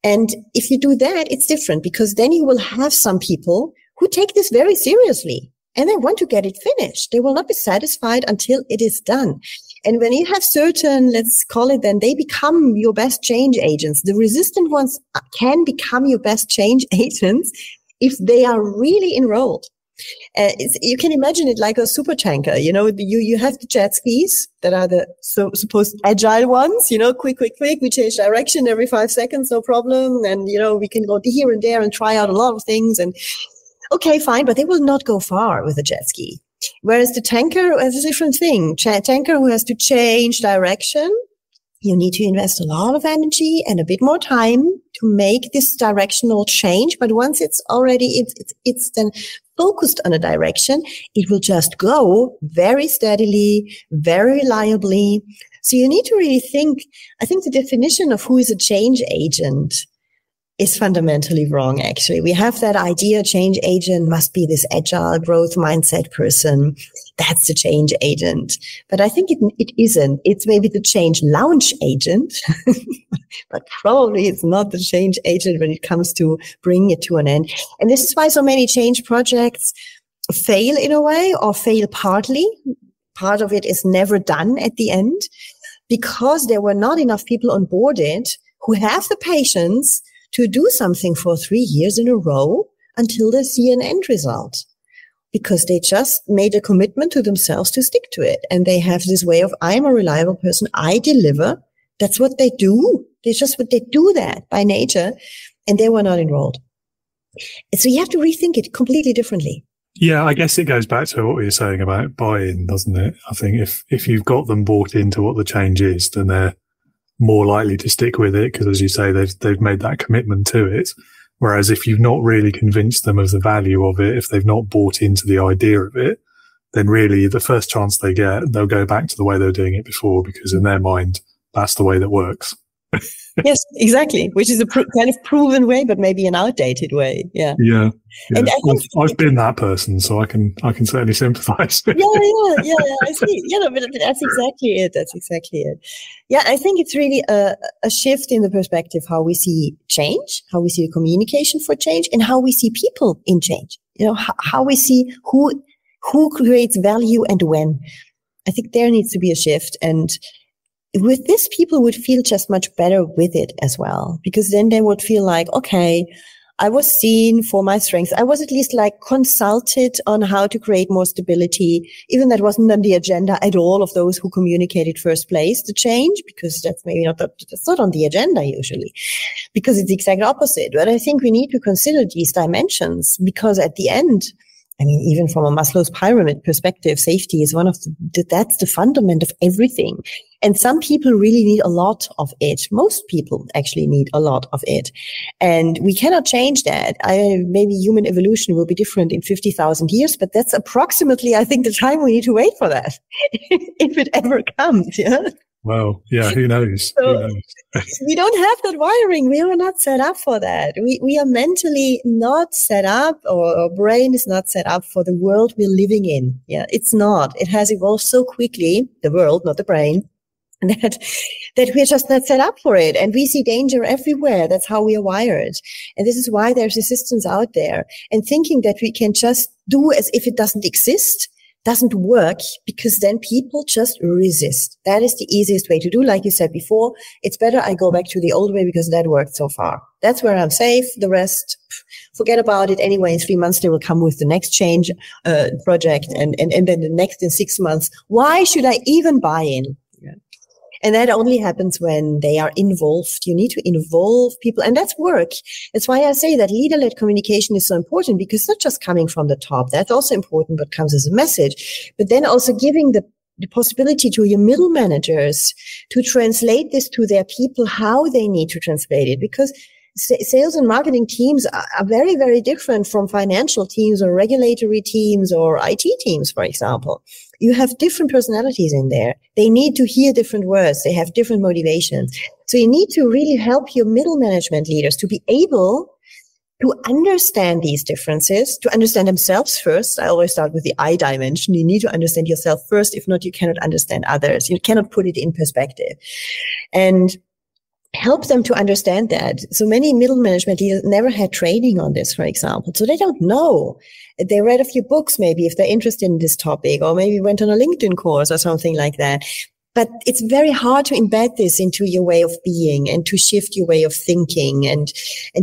And if you do that, it's different because then you will have some people who take this very seriously and they want to get it finished. They will not be satisfied until it is done. And when you have certain, let's call it then, they become your best change agents. The resistant ones can become your best change agents if they are really enrolled. You can imagine it like a super tanker. You have the jet skis that are the supposed agile ones, quick. We change direction every 5 seconds, no problem. And, we can go here and there and try out a lot of things. And okay, fine, but they will not go far with a jet ski. Whereas the tanker is a different thing. Tanker who has to change direction, you need to invest a lot of energy and a bit more time to make this directional change. But once it's already, it's then focused on a direction, it will just go very steadily, very reliably. So you need to really think, I think the definition of who is a change agent is fundamentally wrong, actually. We have that idea change agent must be this agile growth mindset person. That's the change agent. But I think it isn't. It's maybe the change launch agent, but probably it's not the change agent when it comes to bringing it to an end. And this is why so many change projects fail in a way or fail partly. Part of it is never done at the end because there were not enough people on board it who have the patience to do something for 3 years in a row until they see an end result. Because they just made a commitment to themselves to stick to it. And they have this way of, I'm a reliable person. I deliver. That's what they do. They do that by nature. And they were not enrolled. And so you have to rethink it completely differently. Yeah, I guess it goes back to what we were saying about buy-in, doesn't it? I think if you've got them bought into what the change is, then they're more likely to stick with it because, as you say, they've made that commitment to it. Whereas if you've not really convinced them of the value of it, if they've not bought into the idea of it, then really the first chance they get, they'll go back to the way they were doing it before because in their mind, that's the way that works. Yes, exactly. Which is a kind of proven way, but maybe an outdated way. Yeah. Yeah. And I've been that person, so I can certainly sympathize. Yeah. I see. But that's exactly it. Yeah, I think it's really a shift in the perspective how we see change, how we see communication for change, and how we see people in change. How we see who creates value and when. I think there needs to be a shift. And with this, people would feel just much better with it as well, because then they would feel like, okay, I was seen for my strengths. I was at least consulted on how to create more stability, even that wasn't on the agenda at all of those who communicated first place the change, because that's maybe that's not on the agenda usually, because it's the exact opposite. But I think we need to consider these dimensions because at the end, I mean, even from a Maslow's pyramid perspective, safety is that's the fundament of everything. And some people really need a lot of it. Most people actually need a lot of it. And we cannot change that. Maybe human evolution will be different in 50,000 years, but that's approximately, I think, the time we need to wait for that. If it ever comes, yeah. Well, yeah, who knows? We don't have that wiring. We are not set up for that. We are mentally not set up, or our brain is not set up for the world we're living in. Yeah, it's not. It has evolved so quickly, the world, not the brain, that we're just not set up for it. And we see danger everywhere. That's how we are wired. And this is why there's resistance out there. And thinking that we can just do as if it doesn't exist doesn't work, because then people just resist. That is the easiest way to do. Like you said before, it's better I go back to the old way because that worked so far. That's where I'm safe. The rest, forget about it. Anyway, in 3 months, they will come with the next change project and then the next in 6 months. Why should I even buy in? And that only happens when they are involved. You need to involve people, and that's work. That's why I say that leader-led communication is so important, because it's not just coming from the top. That's also important, but comes as a message. But then also giving the possibility to your middle managers to translate this to their people, how they need to translate it. Because sales and marketing teams are very, very different from financial teams or regulatory teams or IT teams, for example. You have different personalities in there. They need to hear different words. They have different motivations. So you need to really help your middle management leaders to be able to understand these differences, to understand themselves first. I always start with the I dimension. You need to understand yourself first. If not, you cannot understand others. You cannot put it in perspective. And help them to understand that. So many middle management leaders never had training on this, for example. So they don't know. They read a few books, maybe, if they're interested in this topic, or maybe went on a LinkedIn course or something like that. But it's very hard to embed this into your way of being and to shift your way of thinking and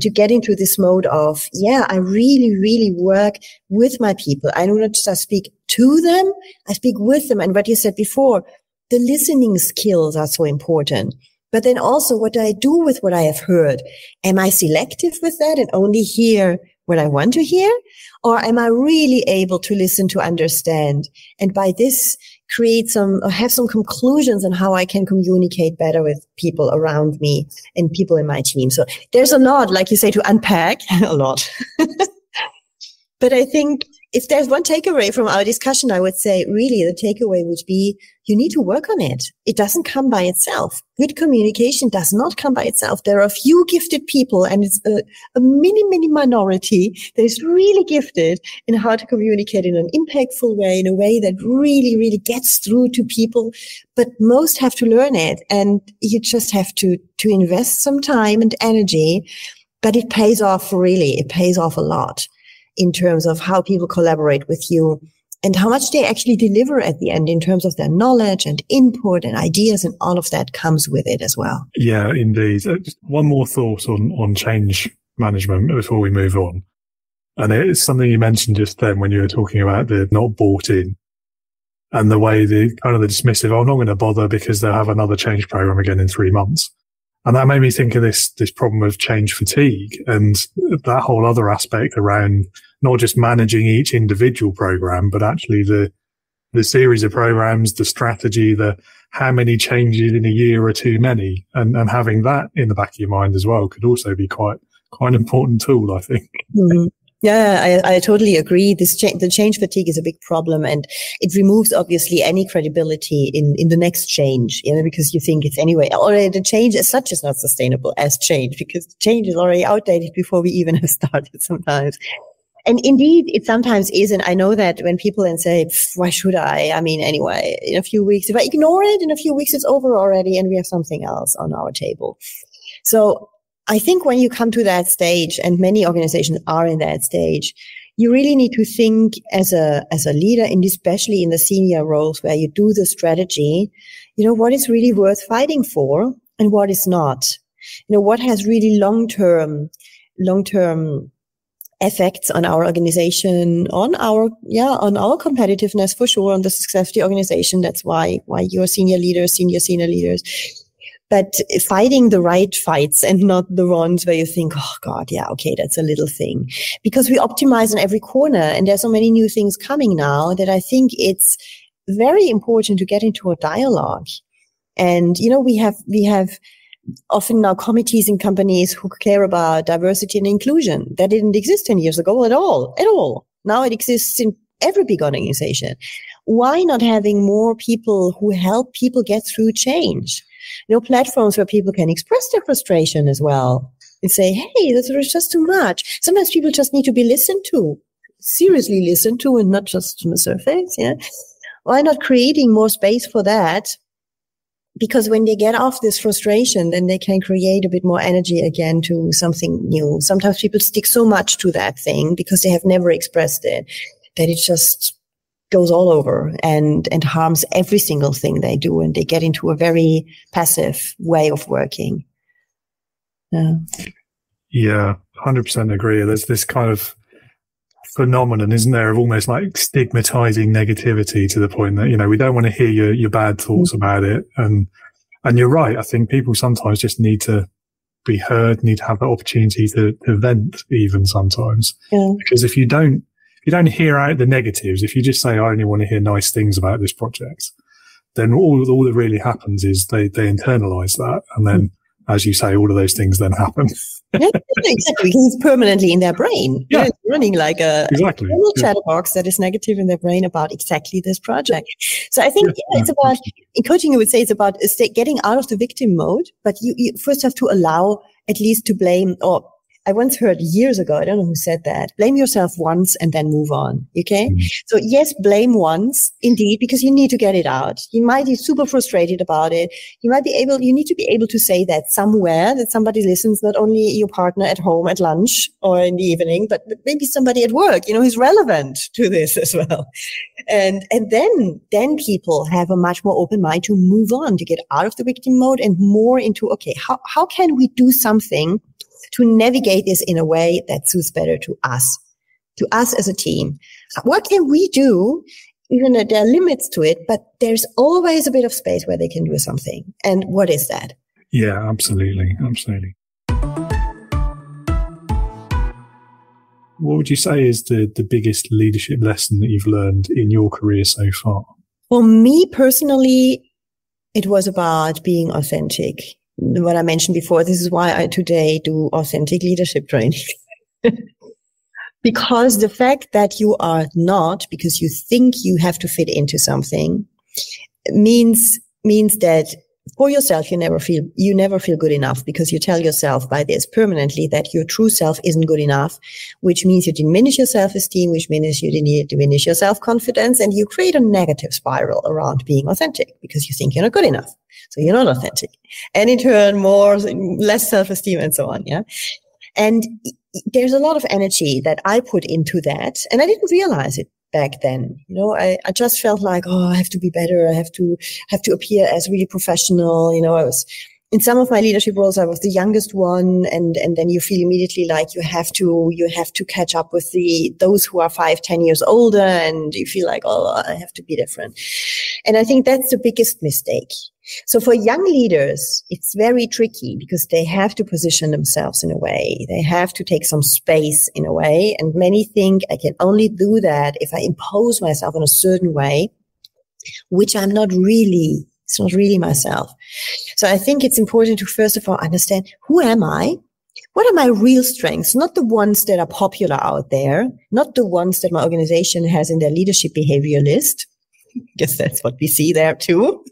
to get into this mode of, I really, really work with my people. I do not just speak to them, I speak with them. And what you said before, the listening skills are so important. But then also, what do I do with what I have heard? Am I selective with that and only hear what I want to hear? Or am I really able to listen, to understand? And by this, have some conclusions on how I can communicate better with people around me and people in my team. So there's a lot, like you say, to unpack, a lot. But I think if there's one takeaway from our discussion, I would say really the takeaway would be you need to work on it. It doesn't come by itself. Good communication does not come by itself. There are a few gifted people, and it's a mini minority that is really gifted in how to communicate in an impactful way, in a way that really, really gets through to people. But most have to learn it, and you just have to invest some time and energy. But it pays off, really. It pays off a lot in terms of how people collaborate with you and how much they actually deliver at the end in terms of their knowledge and input and ideas, and all of that comes with it as well. Yeah, indeed. Just one more thought on change management before we move on. And it's something you mentioned just then when you were talking about the not bought in and the way the kind of the dismissive, I'm not going to bother because they'll have another change program again in 3 months. And that made me think of this problem of change fatigue and that whole other aspect around not just managing each individual program, but actually the series of programs, the strategy, the how many changes in a year are too many, and having that in the back of your mind as well could also be quite an important tool, I think. Mm-hmm. Yeah, I totally agree. The change fatigue is a big problem, and it removes obviously any credibility in the next change, because you think it's anyway, already the change as such is not sustainable as change, because change is already outdated before we even have started sometimes. And indeed, it sometimes is. And I know that when people then say, why should I? I mean, anyway, in a few weeks, if I ignore it, in a few weeks, it's over already and we have something else on our table. So I think when you come to that stage, and many organizations are in that stage, you really need to think as a leader, and especially in the senior roles where you do the strategy, what is really worth fighting for and what is not. What has really long-term effects on our organization, on our competitiveness for sure, on the success of the organization. That's why you're senior leaders. But fighting the right fights and not the ones where you think, oh God, yeah, okay, that's a little thing. Because we optimize in every corner, and there's so many new things coming now that I think it's very important to get into a dialogue. And, we have often now committees in companies who care about diversity and inclusion. That didn't exist 10 years ago at all. Now it exists in every big organization. Why not having more people who help people get through change? Platforms where people can express their frustration as well and say, hey, this is just too much. Sometimes people just need to be listened to, seriously listened to, and not just on the surface. Yeah. Why not creating more space for that? Because when they get off this frustration, then they can create a bit more energy again to something new. Sometimes people stick so much to that thing because they have never expressed it that it just goes all over and harms every single thing they do, and they get into a very passive way of working. Yeah, 100% agree. There's this kind of phenomenon, isn't there, of almost like stigmatizing negativity to the point that, we don't want to hear your bad thoughts about it. And And you're right. I think people sometimes just need to be heard, need to have that opportunity to vent even sometimes. Yeah. Because if you don't hear out the negatives, if you just say, I only want to hear nice things about this project, then all that really happens is they internalize that. And then, as you say, all of those things then happen. Yeah, exactly. Because it's permanently in their brain. Yeah. It's running like a little chatterbox that is negative in their brain about exactly this project. So I think it's about, in coaching, you would say it's about getting out of the victim mode, but you first have to allow at least to blame, or I once heard years ago, I don't know who said that, blame yourself once and then move on. Okay. So yes, blame once indeed, because you need to get it out. You might be super frustrated about it. You need to be able to say that somewhere, that somebody listens, not only your partner at home at lunch or in the evening, but maybe somebody at work, who's relevant to this as well. And then people have a much more open mind to move on, to get out of the victim mode and more into, okay, how can we do something to navigate this in a way that suits better to us as a team? What can we do? Even though there are limits to it, but there's always a bit of space where they can do something. And what is that? Yeah, absolutely. Absolutely. What would you say is the biggest leadership lesson that you've learned in your career so far? For me personally, it was about being authentic. What I mentioned before, this is why I today do authentic leadership training. Because the fact that you are not, because you think you have to fit into something, means that for yourself, you never feel good enough, because you tell yourself by this permanently that your true self isn't good enough, which means you diminish your self-esteem, which means you diminish your self-confidence, and you create a negative spiral around being authentic because you think you're not good enough. So you're not authentic. And in turn, less self-esteem and so on. Yeah. And there's a lot of energy that I put into that. And I didn't realize it back then. I just felt like, I have to be better. I have to appear as really professional. I was in some of my leadership roles, I was the youngest one. And then you feel immediately like you have to catch up with those who are 5-10 years older. And you feel like, I have to be different. And I think that's the biggest mistake. So for young leaders, it's very tricky because they have to position themselves in a way. They have to take some space in a way. And many think I can only do that if I impose myself in a certain way, which I'm not really. It's not really myself. So I think it's important to first of all understand, who am I? What are my real strengths? Not the ones that are popular out there, not the ones that my organization has in their leadership behavior list. I guess that's what we see there too.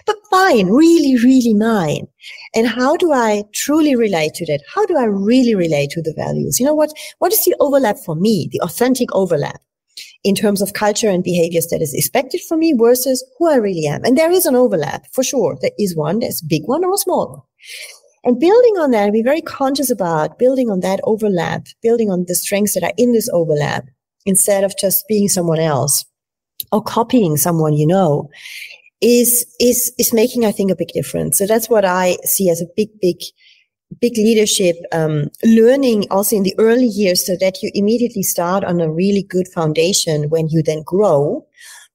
But mine, really, really mine. And how do I truly relate to that? How do I really relate to the values? What is the overlap for me, the authentic overlap in terms of culture and behaviors that is expected from me versus who I really am? And there is an overlap for sure. There is one, there's a big one or a small one. And building on that, be very conscious about building on that overlap, building on the strengths that are in this overlap, instead of just being someone else or copying someone is making, I think, a big difference. So that's what I see as a big leadership learning also in the early years, so that you immediately start on a really good foundation when you then grow,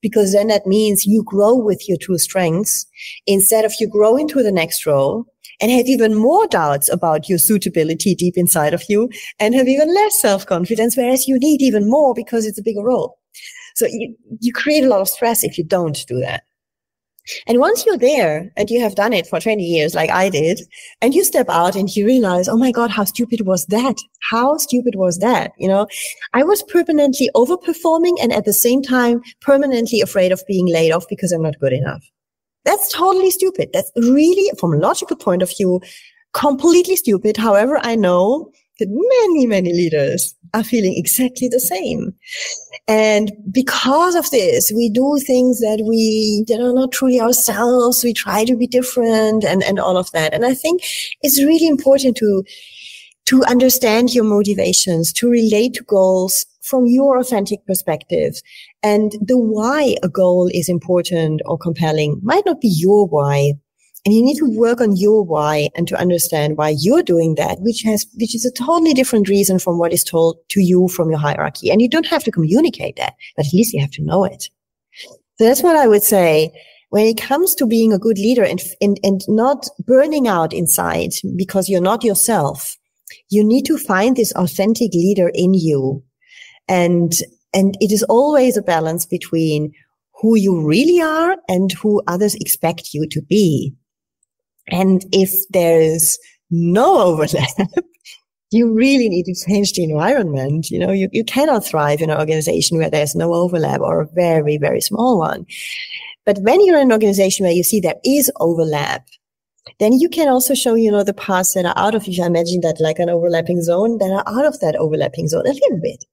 because then that means you grow with your true strengths instead of you grow into the next role and have even more doubts about your suitability deep inside of you and have even less self-confidence, whereas you need even more because it's a bigger role. So you create a lot of stress if you don't do that. And once you're there and you have done it for 20 years like I did, and you step out and you realize, oh my God, how stupid was that? How stupid was that? I was permanently overperforming and at the same time permanently afraid of being laid off because I'm not good enough. That's totally stupid. That's really, from a logical point of view, completely stupid. However, I know that many, many leaders are feeling exactly the same. And because of this, we do things that are not truly ourselves. We try to be different and all of that. And I think it's really important to understand your motivations, to relate to goals from your authentic perspective. And the why a goal is important or compelling might not be your why. And you need to work on your why and to understand why you're doing that, which is a totally different reason from what is told to you from your hierarchy. And you don't have to communicate that, but at least you have to know it. So that's what I would say when it comes to being a good leader and not burning out inside because you're not yourself, you need to find this authentic leader in you. And it is always a balance between who you really are and who others expect you to be. And if there is no overlap, you really need to change the environment. You know, you cannot thrive in an organization where there's no overlap, or a very, very small one. But when you're in an organization where you see there is overlap, then you can also show, the parts that are out of, if I imagine that like an overlapping zone, that are out of that overlapping zone a little bit.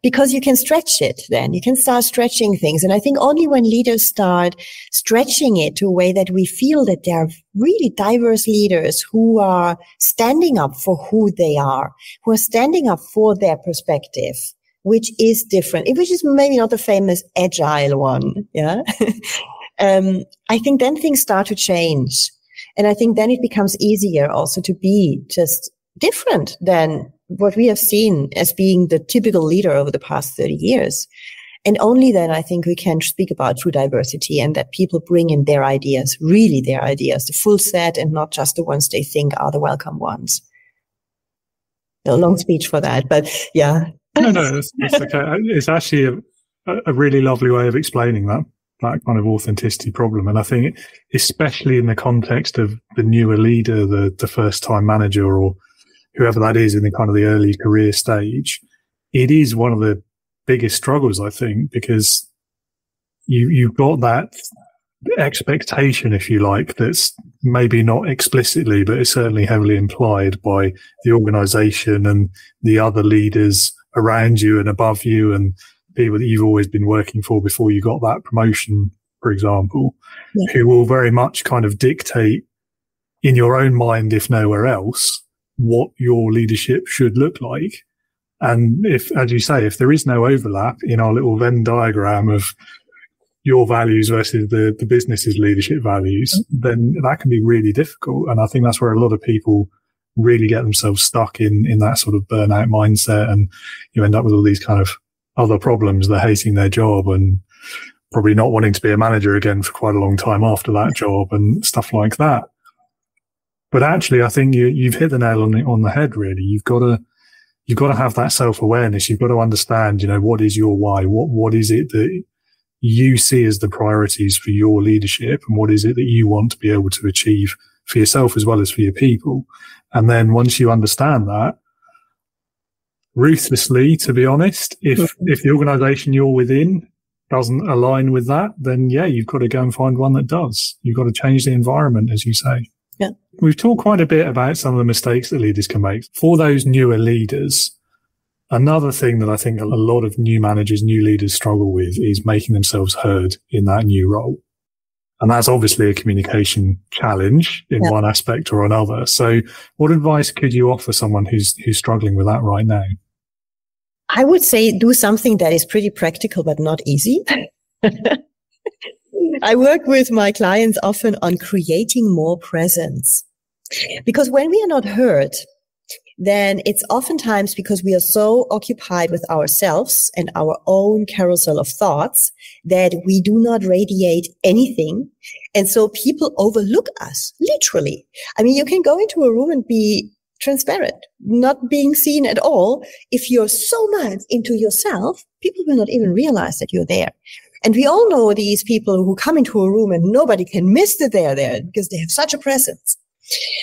Because you can stretch it then. You can start stretching things. And I think only when leaders start stretching it to a way that we feel that there are really diverse leaders who are standing up for who they are, who are standing up for their perspective, which is different, which is maybe not the famous agile one. Yeah. I think then things start to change. And I think then it becomes easier also to be just different than what we have seen as being the typical leader over the past 30 years. And only then I think we can speak about true diversity, and that people bring in their ideas, really their ideas, the full set, and not just the ones they think are the welcome ones. A long speech for that, but yeah. No, it's okay. It's actually a really lovely way of explaining that kind of authenticity problem. And I think especially in the context of the newer leader, the first time manager, or whoever that is in the kind of the early career stage, it is one of the biggest struggles, I think, because you've got that expectation, if you like, that's maybe not explicitly, but it's certainly heavily implied by the organization and the other leaders around you and above you, and people that you've always been working for before you got that promotion, for example, who will very much kind of dictate in your own mind, if nowhere else, what your leadership should look like. And if, as you say, if there is no overlap in our little Venn diagram of your values versus the business's leadership values, then that can be really difficult. And I think that's where a lot of people really get themselves stuck in that sort of burnout mindset. And you end up with all these kind of other problems. They're hating their job and probably not wanting to be a manager again for quite a long time after that job and stuff like that. But actually, I think you've hit the nail on the head, really. You've got to have that self-awareness. You've got to understand, what is your why? What is it that you see as the priorities for your leadership, and what is it that you want to be able to achieve for yourself as well as for your people? And then once you understand that, ruthlessly, to be honest, if the organization you're within doesn't align with that, then you've got to go and find one that does. You've got to change the environment, as you say. Yeah. We've talked quite a bit about some of the mistakes that leaders can make. For those newer leaders, another thing that I think a lot of new managers, new leaders struggle with is making themselves heard in that new role. And that's obviously a communication challenge in one aspect or another. So what advice could you offer someone who's struggling with that right now? I would say do something that is pretty practical, but not easy. I work with my clients often on creating more presence, because when we are not heard, then it's oftentimes because we are so occupied with ourselves and our own carousel of thoughts that we do not radiate anything. And so people overlook us, literally. I mean, you can go into a room and be transparent, not being seen at all. If you're so much into yourself, people will not even realize that you're there. And we all know these people who come into a room and nobody can miss that they're there because they have such a presence.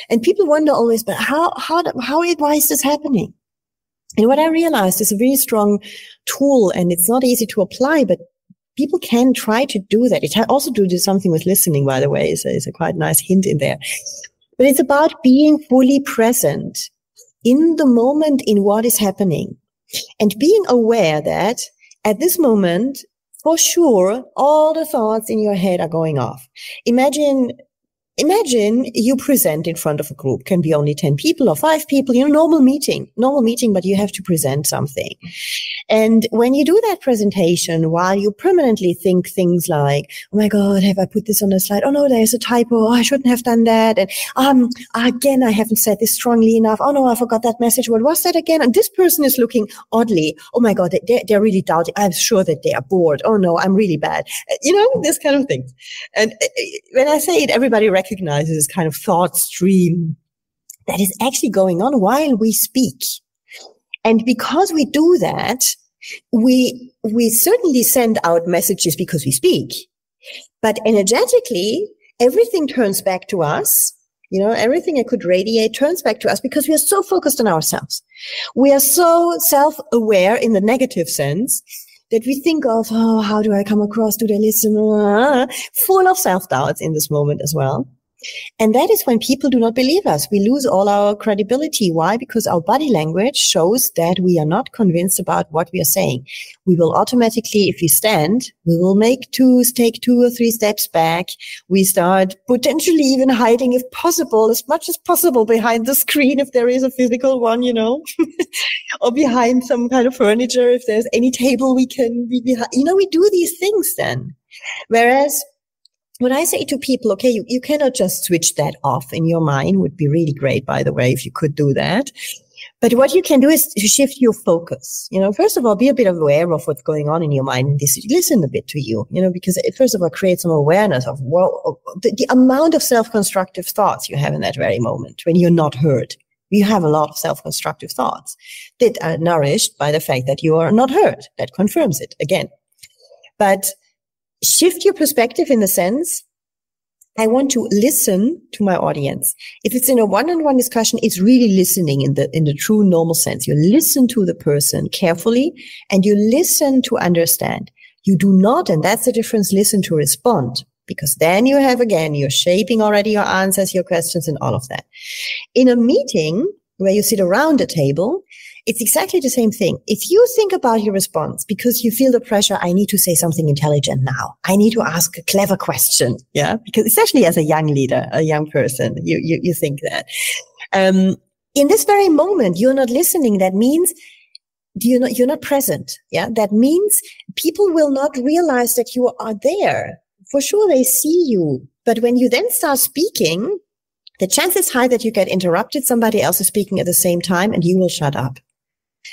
And people wonder always, but why is this happening? And what I realized is a really strong tool, and it's not easy to apply, but people can try to do that. It also to do something with listening, by the way, so it's a quite nice hint in there. But it's about being fully present in the moment in what is happening, and being aware that at this moment, for sure, all the thoughts in your head are going off. Imagine imagine you present in front of a group, can be only 10 people or 5 people, normal meeting, but you have to present something. And when you do that presentation, while you permanently think things like, oh my God, have I put this on the slide? Oh no, there's a typo. Oh, I shouldn't have done that. And again, I haven't said this strongly enough. Oh no, I forgot that message. What was that again? And this person is looking oddly. Oh my God, they're really doubting. I'm sure that they are bored. Oh no, I'm really bad. This kind of thing. And when I say it, everybody recognizes this kind of thought stream that is actually going on while we speak. And because we do that, we certainly send out messages because we speak, but energetically, everything turns back to us. Everything I could radiate turns back to us because we are so focused on ourselves. We are so self-aware in the negative sense that we think of, oh, how do I come across? Do they listen? Full of self-doubts in this moment as well. And that is when people do not believe us. We lose all our credibility. Why? Because our body language shows that we are not convinced about what we are saying. We will automatically, if we stand, we will take 2 or 3 steps back. We start potentially even hiding, if possible, as much as possible behind the screen, if there is a physical one, or behind some kind of furniture, if there's any table we can be behind. We do these things then. Whereas when I say to people, okay, you cannot just switch that off in your mind, would be really great, by the way, if you could do that. But what you can do is to shift your focus. First of all, be a bit aware of what's going on in your mind and listen a bit to you, because it first of all creates some awareness of the amount of self-constructive thoughts you have in that very moment when you're not heard. You have a lot of self-constructive thoughts that are nourished by the fact that you are not heard. That confirms it again. But shift your perspective in the sense, I want to listen to my audience. If it's in a one-on-one discussion, it's really listening in the true normal sense. You listen to the person carefully and you listen to understand. You do not, and that's the difference, listen to respond, because then you're shaping already your answers, your questions, and all of that. In a meeting where you sit around a table, it's exactly the same thing. If you think about your response because you feel the pressure, I need to say something intelligent now. I need to ask a clever question. Yeah. Because especially as a young leader, a young person, you think that. In this very moment, you're not listening. That means you're not present. Yeah. That means people will not realize that you are there. For sure, they see you. But when you then start speaking, the chance is high that you get interrupted. Somebody else is speaking at the same time and you will shut up.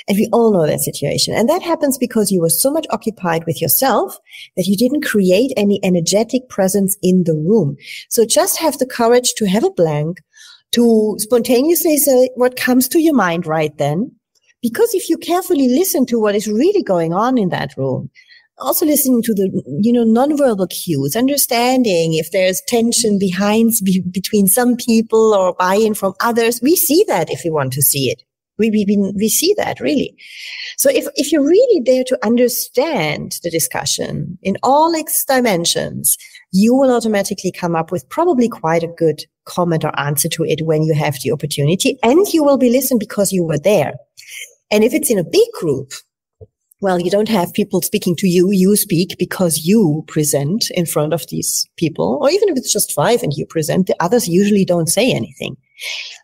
And we all know that situation. And that happens because you were so much occupied with yourself that you didn't create any energetic presence in the room. So just have the courage to have a blank, to spontaneously say what comes to your mind right then. Because if you carefully listen to what is really going on in that room, also listening to the, nonverbal cues, understanding if there's tension between some people or buy-in from others, we see that if we want to see it. We see that really. So if you're really there to understand the discussion in all its dimensions, you will automatically come up with probably quite a good comment or answer to it when you have the opportunity, and you will be listened because you were there. And if it's in a big group, well, you don't have people speaking to you. You speak because you present in front of these people, or even if it's just 5 and you present, the others usually don't say anything.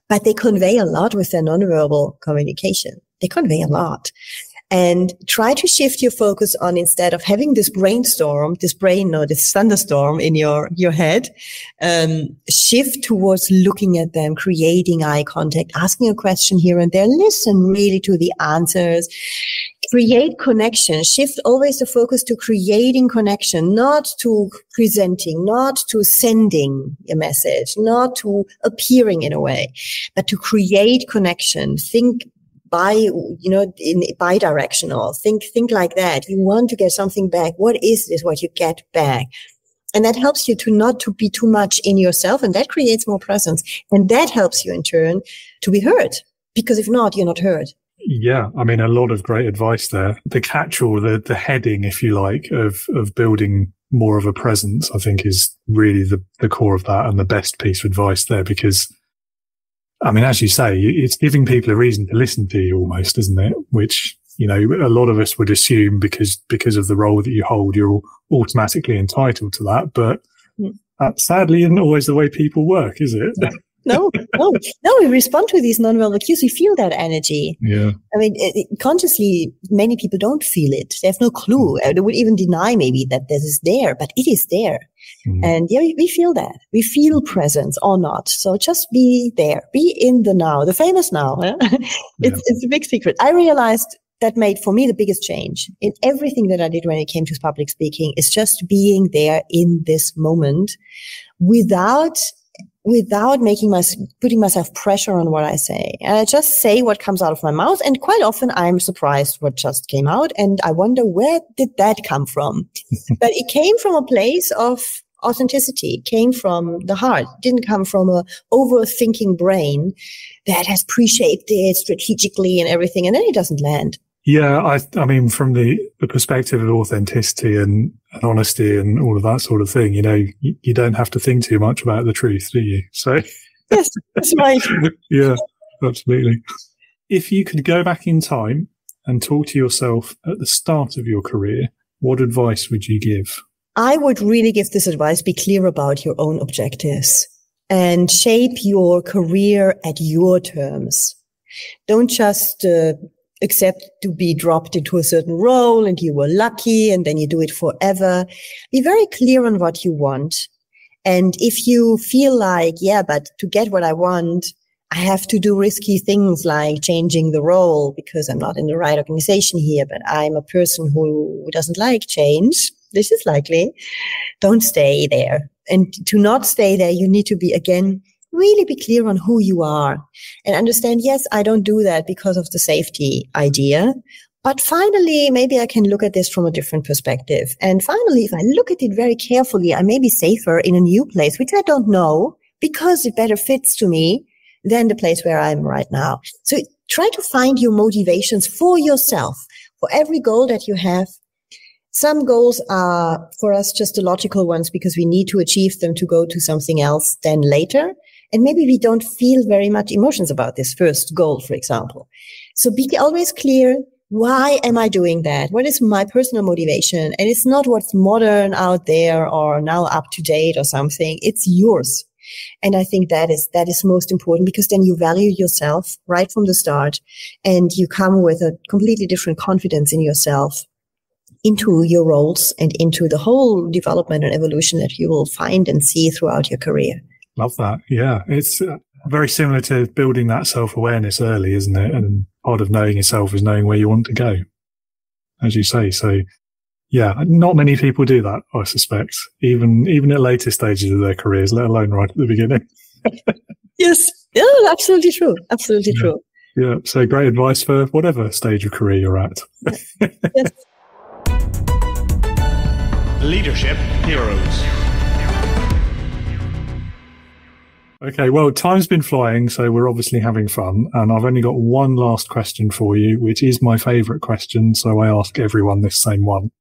But they convey a lot with their nonverbal communication. They convey a lot. And try to shift your focus on, instead of having this thunderstorm in your head, shift towards looking at them, creating eye contact, asking a question here and there, listen really to the answers, create connection, shift always the focus to creating connection, not to presenting, not to sending a message, not to appearing in a way, but to create connection. Think bi-directional. Think like that. You want to get something back. What is this? What you get back? And that helps you to not to be too much in yourself, and that creates more presence. And that helps you in turn to be heard, because if not, you're not heard. Yeah, I mean, a lot of great advice there. The catch-all, the heading, if you like, of building more of a presence, I think is really the core of that and the best piece of advice there, because I mean, as you say, it's giving people a reason to listen to you almost, isn't it? Which, a lot of us would assume because of the role that you hold, you're automatically entitled to that. But That sadly isn't always the way people work, is it? No, we respond to these nonverbal cues. We feel that energy. Yeah. I mean, consciously, many people don't feel it. They have no clue. They would even deny maybe that this is there, but it is there. And yeah, we feel that. We feel presence or not. So just be there. Be in the now, the famous now. Yeah? It's a big secret. I realized that made for me the biggest change in everything that I did when it came to public speaking is just being there in this moment without putting myself pressure on what I say. And I just say what comes out of my mouth. And quite often I'm surprised what just came out. And I wonder, where did that come from? But it came from a place of authenticity. It came from the heart. It didn't come from a overthinking brain that has pre-shaped it strategically and everything. And then it doesn't land. Yeah, I mean, from the perspective of authenticity and honesty and all of that sort of thing, you don't have to think too much about the truth, do you? So yes, that's right. Yeah, absolutely. If you could go back in time and talk to yourself at the start of your career, what advice would you give? I would really give this advice: be clear about your own objectives and shape your career at your terms. Don't just accept to be dropped into a certain role and you were lucky and then you do it forever. Be very clear on what you want. And if you feel like, yeah, but to get what I want, I have to do risky things like changing the role because I'm not in the right organization here, but I'm a person who doesn't like change. This is likely. Don't stay there. And to not stay there, you need to be, again, really be clear on who you are and understand, yes, I don't do that because of the safety idea. But finally, maybe I can look at this from a different perspective. And finally, if I look at it very carefully, I may be safer in a new place, which I don't know because it better fits to me than the place where I am right now. So try to find your motivations for yourself, for every goal that you have. Some goals are for us just the logical ones because we need to achieve them to go to something else then later. And maybe we don't feel very much emotions about this first goal, for example. So be always clear, why am I doing that? What is my personal motivation? And it's not what's modern out there or now up to date or something. It's yours. And I think that is most important because then you value yourself right from the start and you come with a completely different confidence in yourself into your roles and into the whole development and evolution that you will find and see throughout your career. Love that. Yeah. It's very similar to building that self-awareness early, isn't it? And part of knowing yourself is knowing where you want to go, as you say. So yeah, not many people do that, I suspect, even at later stages of their careers, let alone right at the beginning. Yes. Yeah, absolutely true. Absolutely true. Yeah. So great advice for whatever stage of career you're at. Yes. Leadership Heroes. Okay, well, time's been flying, so we're obviously having fun. And I've only got one last question for you, which is my favorite question. So I ask everyone this same one.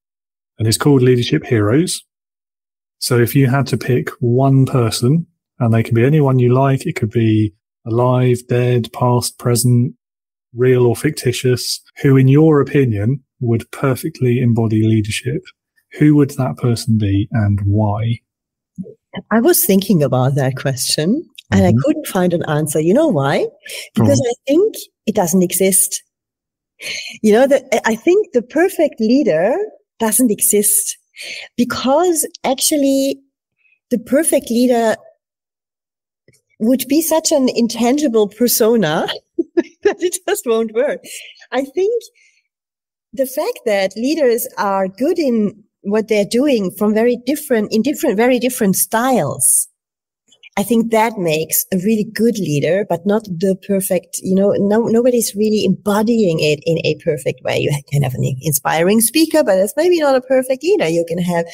And it's called Leadership Heroes. So if you had to pick one person, and they can be anyone you like, it could be alive, dead, past, present, real or fictitious, who in your opinion would perfectly embody leadership, who would that person be and why? I was thinking about that question and I couldn't find an answer. You know why? Because I think it doesn't exist. I think the perfect leader doesn't exist because actually the perfect leader would be such an intangible persona that it just won't work. I think the fact that leaders are good in what they're doing from very different styles. I think that makes a really good leader, but not the perfect, nobody's really embodying it in a perfect way. You can have an inspiring speaker, but it's maybe not a perfect leader. You can have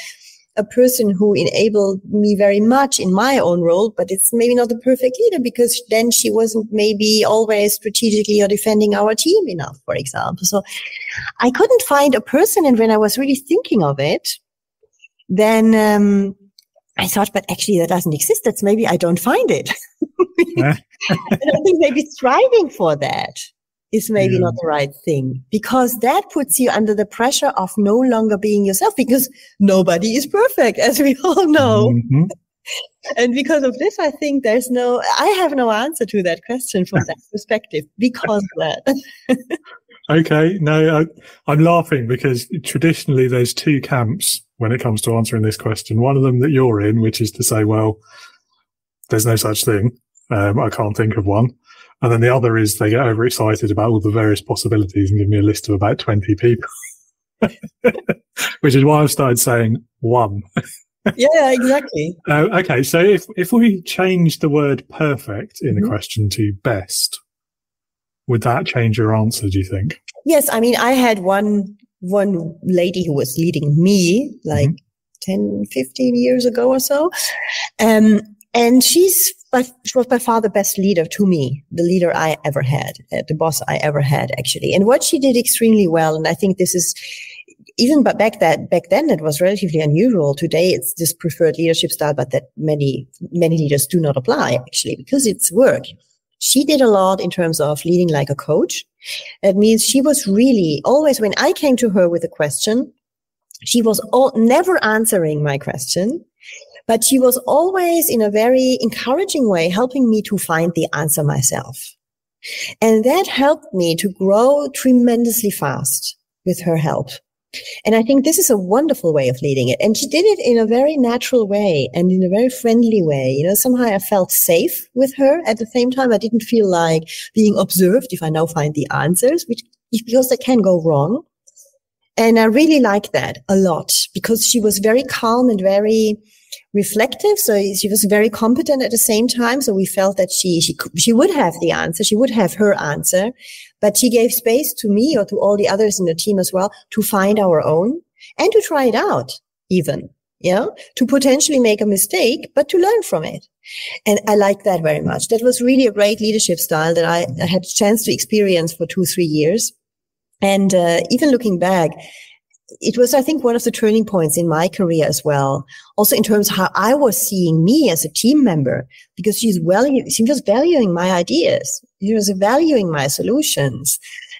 a person who enabled me very much in my own role, but it's maybe not the perfect leader because then she wasn't maybe always strategically or defending our team enough, for example. So I couldn't find a person. And when I was really thinking of it, then I thought, but actually that doesn't exist. That's maybe I don't find it. And I think maybe striving for that is maybe not the right thing because that puts you under the pressure of no longer being yourself because nobody is perfect, as we all know. And because of this, I think I have no answer to that question from that perspective because of that. Okay. No, I'm laughing because traditionally there's two camps when it comes to answering this question. One of them that you're in, which is to say, well, there's no such thing. I can't think of one. And then the other is they get overexcited about all the various possibilities and give me a list of about 20 people, which is why I've started saying one. Yeah, exactly. Okay. So if we change the word perfect in the question to best, would that change your answer, do you think? Yes. I mean, I had one lady who was leading me like 10, 15 years ago or so. And she was by far the best leader to me, the leader I ever had, the boss I ever had, actually. And what she did extremely well, and I think this is, even but back then it was relatively unusual. Today it's this preferred leadership style, but that many leaders do not apply, actually, because it's work. She did a lot in terms of leading like a coach. That means she was really always, when I came to her with a question, she was never answering my question. But she was always in a very encouraging way helping me to find the answer myself. And that helped me to grow tremendously fast with her help. And I think this is a wonderful way of leading it. And she did it in a very natural way and in a very friendly way. You know, somehow I felt safe with her. At the same time, I didn't feel like being observed if I now find the answers, because they can go wrong. And I really liked that a lot because she was very calm and very reflective. So she was very competent at the same time. So we felt that she would have the answer. She would have her answer, but she gave space to me or to all the others in the team as well to find our own and to try it out even, to potentially make a mistake, but to learn from it. And I like that very much. That was really a great leadership style that I had a chance to experience for 2-3 years. And even looking back, it was, I think, one of the turning points in my career as well. Also in terms of how I was seeing me as a team member, because she was valuing my ideas. She was valuing my solutions.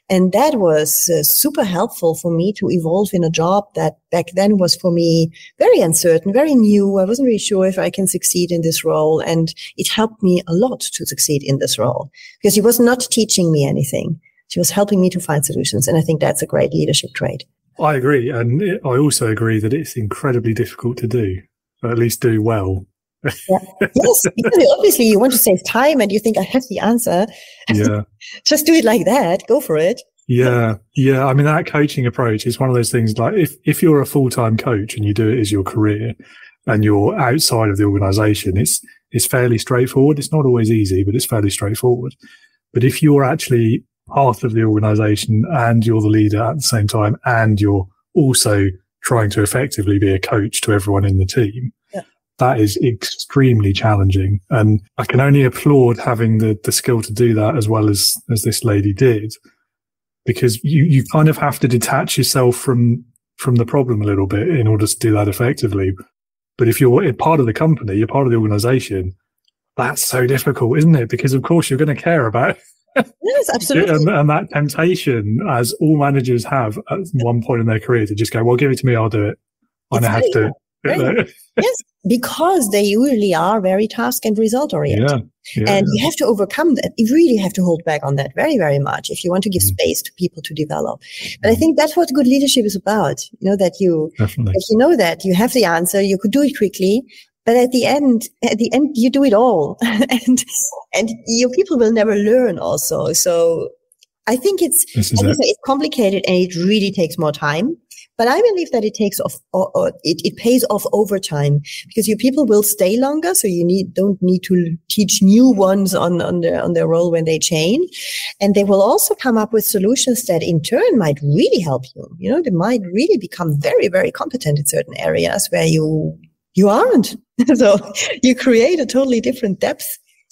And that was super helpful for me to evolve in a job that back then was for me very uncertain, very new. I wasn't really sure if I can succeed in this role. And it helped me a lot to succeed in this role because she was not teaching me anything. She was helping me to find solutions. And I think that's a great leadership trait. I agree. And I also agree that it's incredibly difficult to do, or at least do well. Yeah. Yes, because obviously you want to save time and you think I have the answer. Yeah. Just do it like that. Go for it. Yeah. Yeah. I mean, that coaching approach is one of those things like if you're a full-time coach and you do it as your career and you're outside of the organization, it's fairly straightforward. It's not always easy, but it's fairly straightforward. But if you're actually part of the organization and you're the leader at the same time and you're also trying to effectively be a coach to everyone in the team, that is extremely challenging. And I can only applaud having the skill to do that as well as this lady did, because you kind of have to detach yourself from the problem a little bit in order to do that effectively. But if you're part of the company, you're part of the organization, that's so difficult, isn't it? Because of course you're going to care about Yes, absolutely. And that temptation, as all managers have at one point in their career, to just go, well, give it to me, I'll do it. I don't have to. Yes, because they usually are very task and result oriented. And you have to overcome that. You really have to hold back on that very, very much if you want to give space to people to develop. But I think that's what good leadership is about. That you know that you have the answer, you could do it quickly. But at the end, you do it all, and your people will never learn. Also, so I think it's complicated and it really takes more time. But I believe that it takes off, or it pays off over time because your people will stay longer. So you don't need to teach new ones on their role when they change, and they will also come up with solutions that in turn might really help you. They might really become very, very competent in certain areas where you aren't. So you create a totally different depth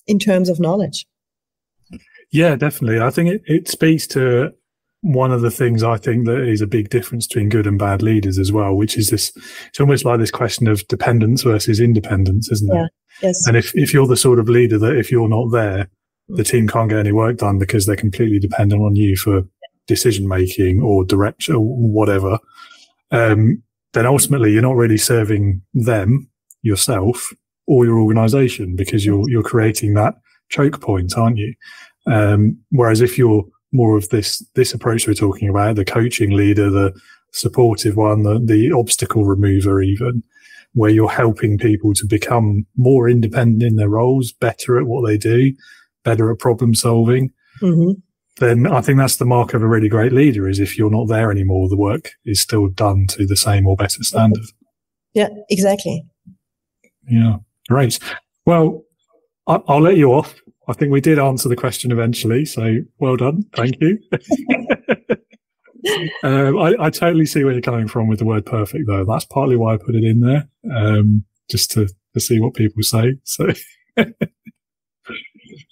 in terms of knowledge. Yeah, definitely. I think it speaks to one of the things I think that is a big difference between good and bad leaders as well, which is it's almost like this question of dependence versus independence, isn't it? Yes. And if you're the sort of leader that if you're not there, the team can't get any work done because they're completely dependent on you for decision making or direction or whatever, then ultimately you're not really serving them, yourself, or your organization, because you're creating that choke point, aren't you? Whereas if you're more of this approach we're talking about, the coaching leader, the supportive one, the obstacle remover even, where you're helping people to become more independent in their roles, better at what they do, better at problem solving, then I think that's the mark of a really great leader, is if you're not there anymore, the work is still done to the same or better standard. Yeah, exactly. Yeah, great. Well, I'll let you off. I think we did answer the question eventually, so well done. Thank you. I totally see where you're coming from with the word perfect, though. That's partly why I put it in there, just to see what people say. So,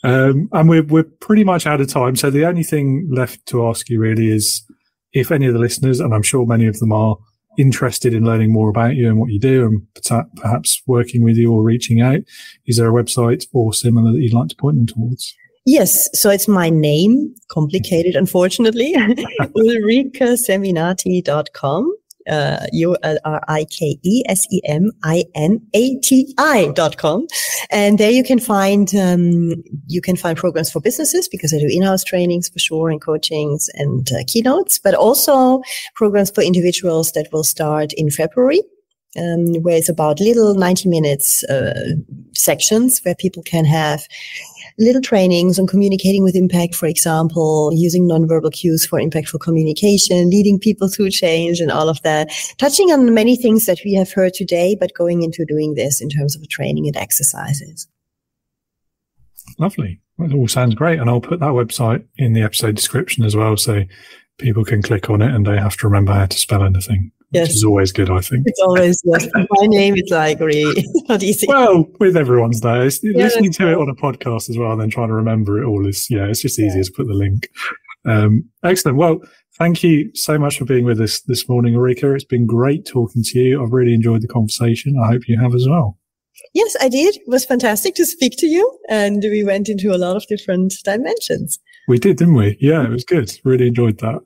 and we're pretty much out of time. So the only thing left to ask you really is if any of the listeners, and I'm sure many of them are, interested in learning more about you and what you do, and perhaps working with you or reaching out, is there a website or similar that you'd like to point them towards? Yes. So it's my name, complicated, unfortunately, ulrikeseminati.com. ULRIKESEMINATI.com. And there you can find programs for businesses, because I do in-house trainings for sure, and coachings and keynotes, but also programs for individuals that will start in February. Where it's about little 90 minutes sections where people can have little trainings on communicating with impact, for example, using nonverbal cues for impactful communication, leading people through change and all of that, touching on many things that we have heard today, but going into doing this in terms of training and exercises. Lovely. Well, it all sounds great. And I'll put that website in the episode description as well, so people can click on it and they have to remember how to spell anything. Yes. Which is always good, I think. It's always, yes. My name is like really not easy. Well, with everyone's though. Listening to it on a podcast as well and then trying to remember it all is, it's just easier to put the link. Excellent. Well, thank you so much for being with us this morning, Ulrike. It's been great talking to you. I've really enjoyed the conversation. I hope you have as well. Yes, I did. It was fantastic to speak to you, and we went into a lot of different dimensions. We did, didn't we? Yeah, it was good. Really enjoyed that.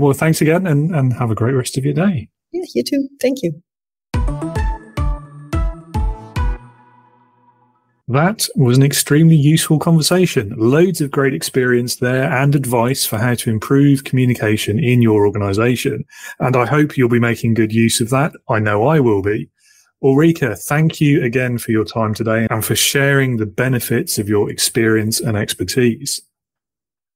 Well, thanks again, and have a great rest of your day. Yeah, you too. Thank you. That was an extremely useful conversation. Loads of great experience there and advice for how to improve communication in your organization. And I hope you'll be making good use of that. I know I will be. Ulrike, thank you again for your time today and for sharing the benefits of your experience and expertise.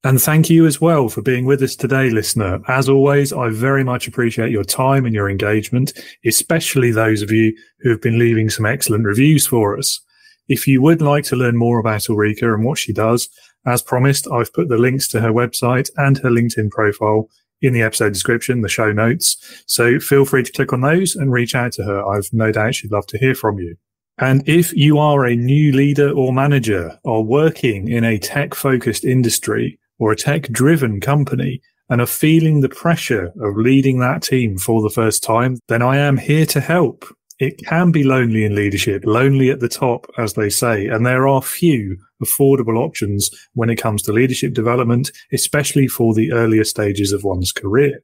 And thank you as well for being with us today, listener. As always, I very much appreciate your time and your engagement, especially those of you who have been leaving some excellent reviews for us. If you would like to learn more about Ulrike and what she does, as promised, I've put the links to her website and her LinkedIn profile in the episode description, the show notes. So feel free to click on those and reach out to her. I've no doubt she'd love to hear from you. And if you are a new leader or manager or working in a tech-focused industry or a tech-driven company and are feeling the pressure of leading that team for the first time, then I am here to help. It can be lonely in leadership, lonely at the top, as they say, and there are few affordable options when it comes to leadership development, especially for the earlier stages of one's career.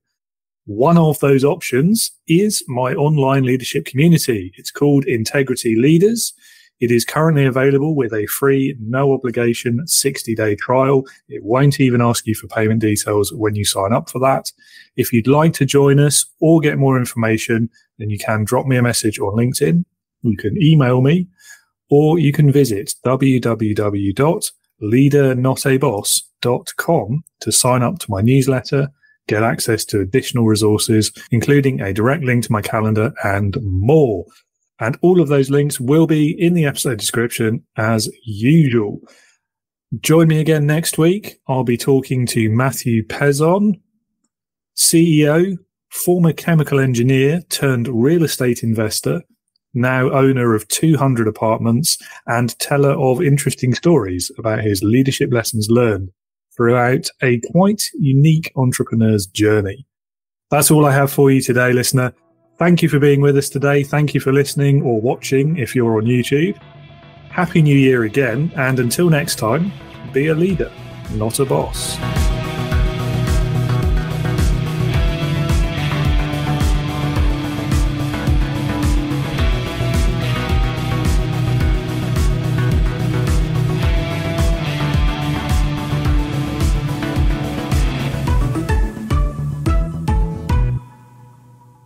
One of those options is my online leadership community. It's called Integrity Leaders. It is currently available with a free, no obligation 60-day trial. It won't even ask you for payment details when you sign up for that. If you'd like to join us or get more information, then you can drop me a message on LinkedIn. You can email me, or you can visit www.leadernotaboss.com to sign up to my newsletter, get access to additional resources, including a direct link to my calendar and more. And all of those links will be in the episode description as usual. Join me again next week. I'll be talking to Matthew Pezon, CEO, former chemical engineer turned real estate investor, now owner of 200 apartments and teller of interesting stories about his leadership lessons learned throughout a quite unique entrepreneur's journey. That's all I have for you today, listener. Thank you for being with us today. Thank you for listening or watching if you're on YouTube. Happy New Year again. And until next time, be a leader, not a boss.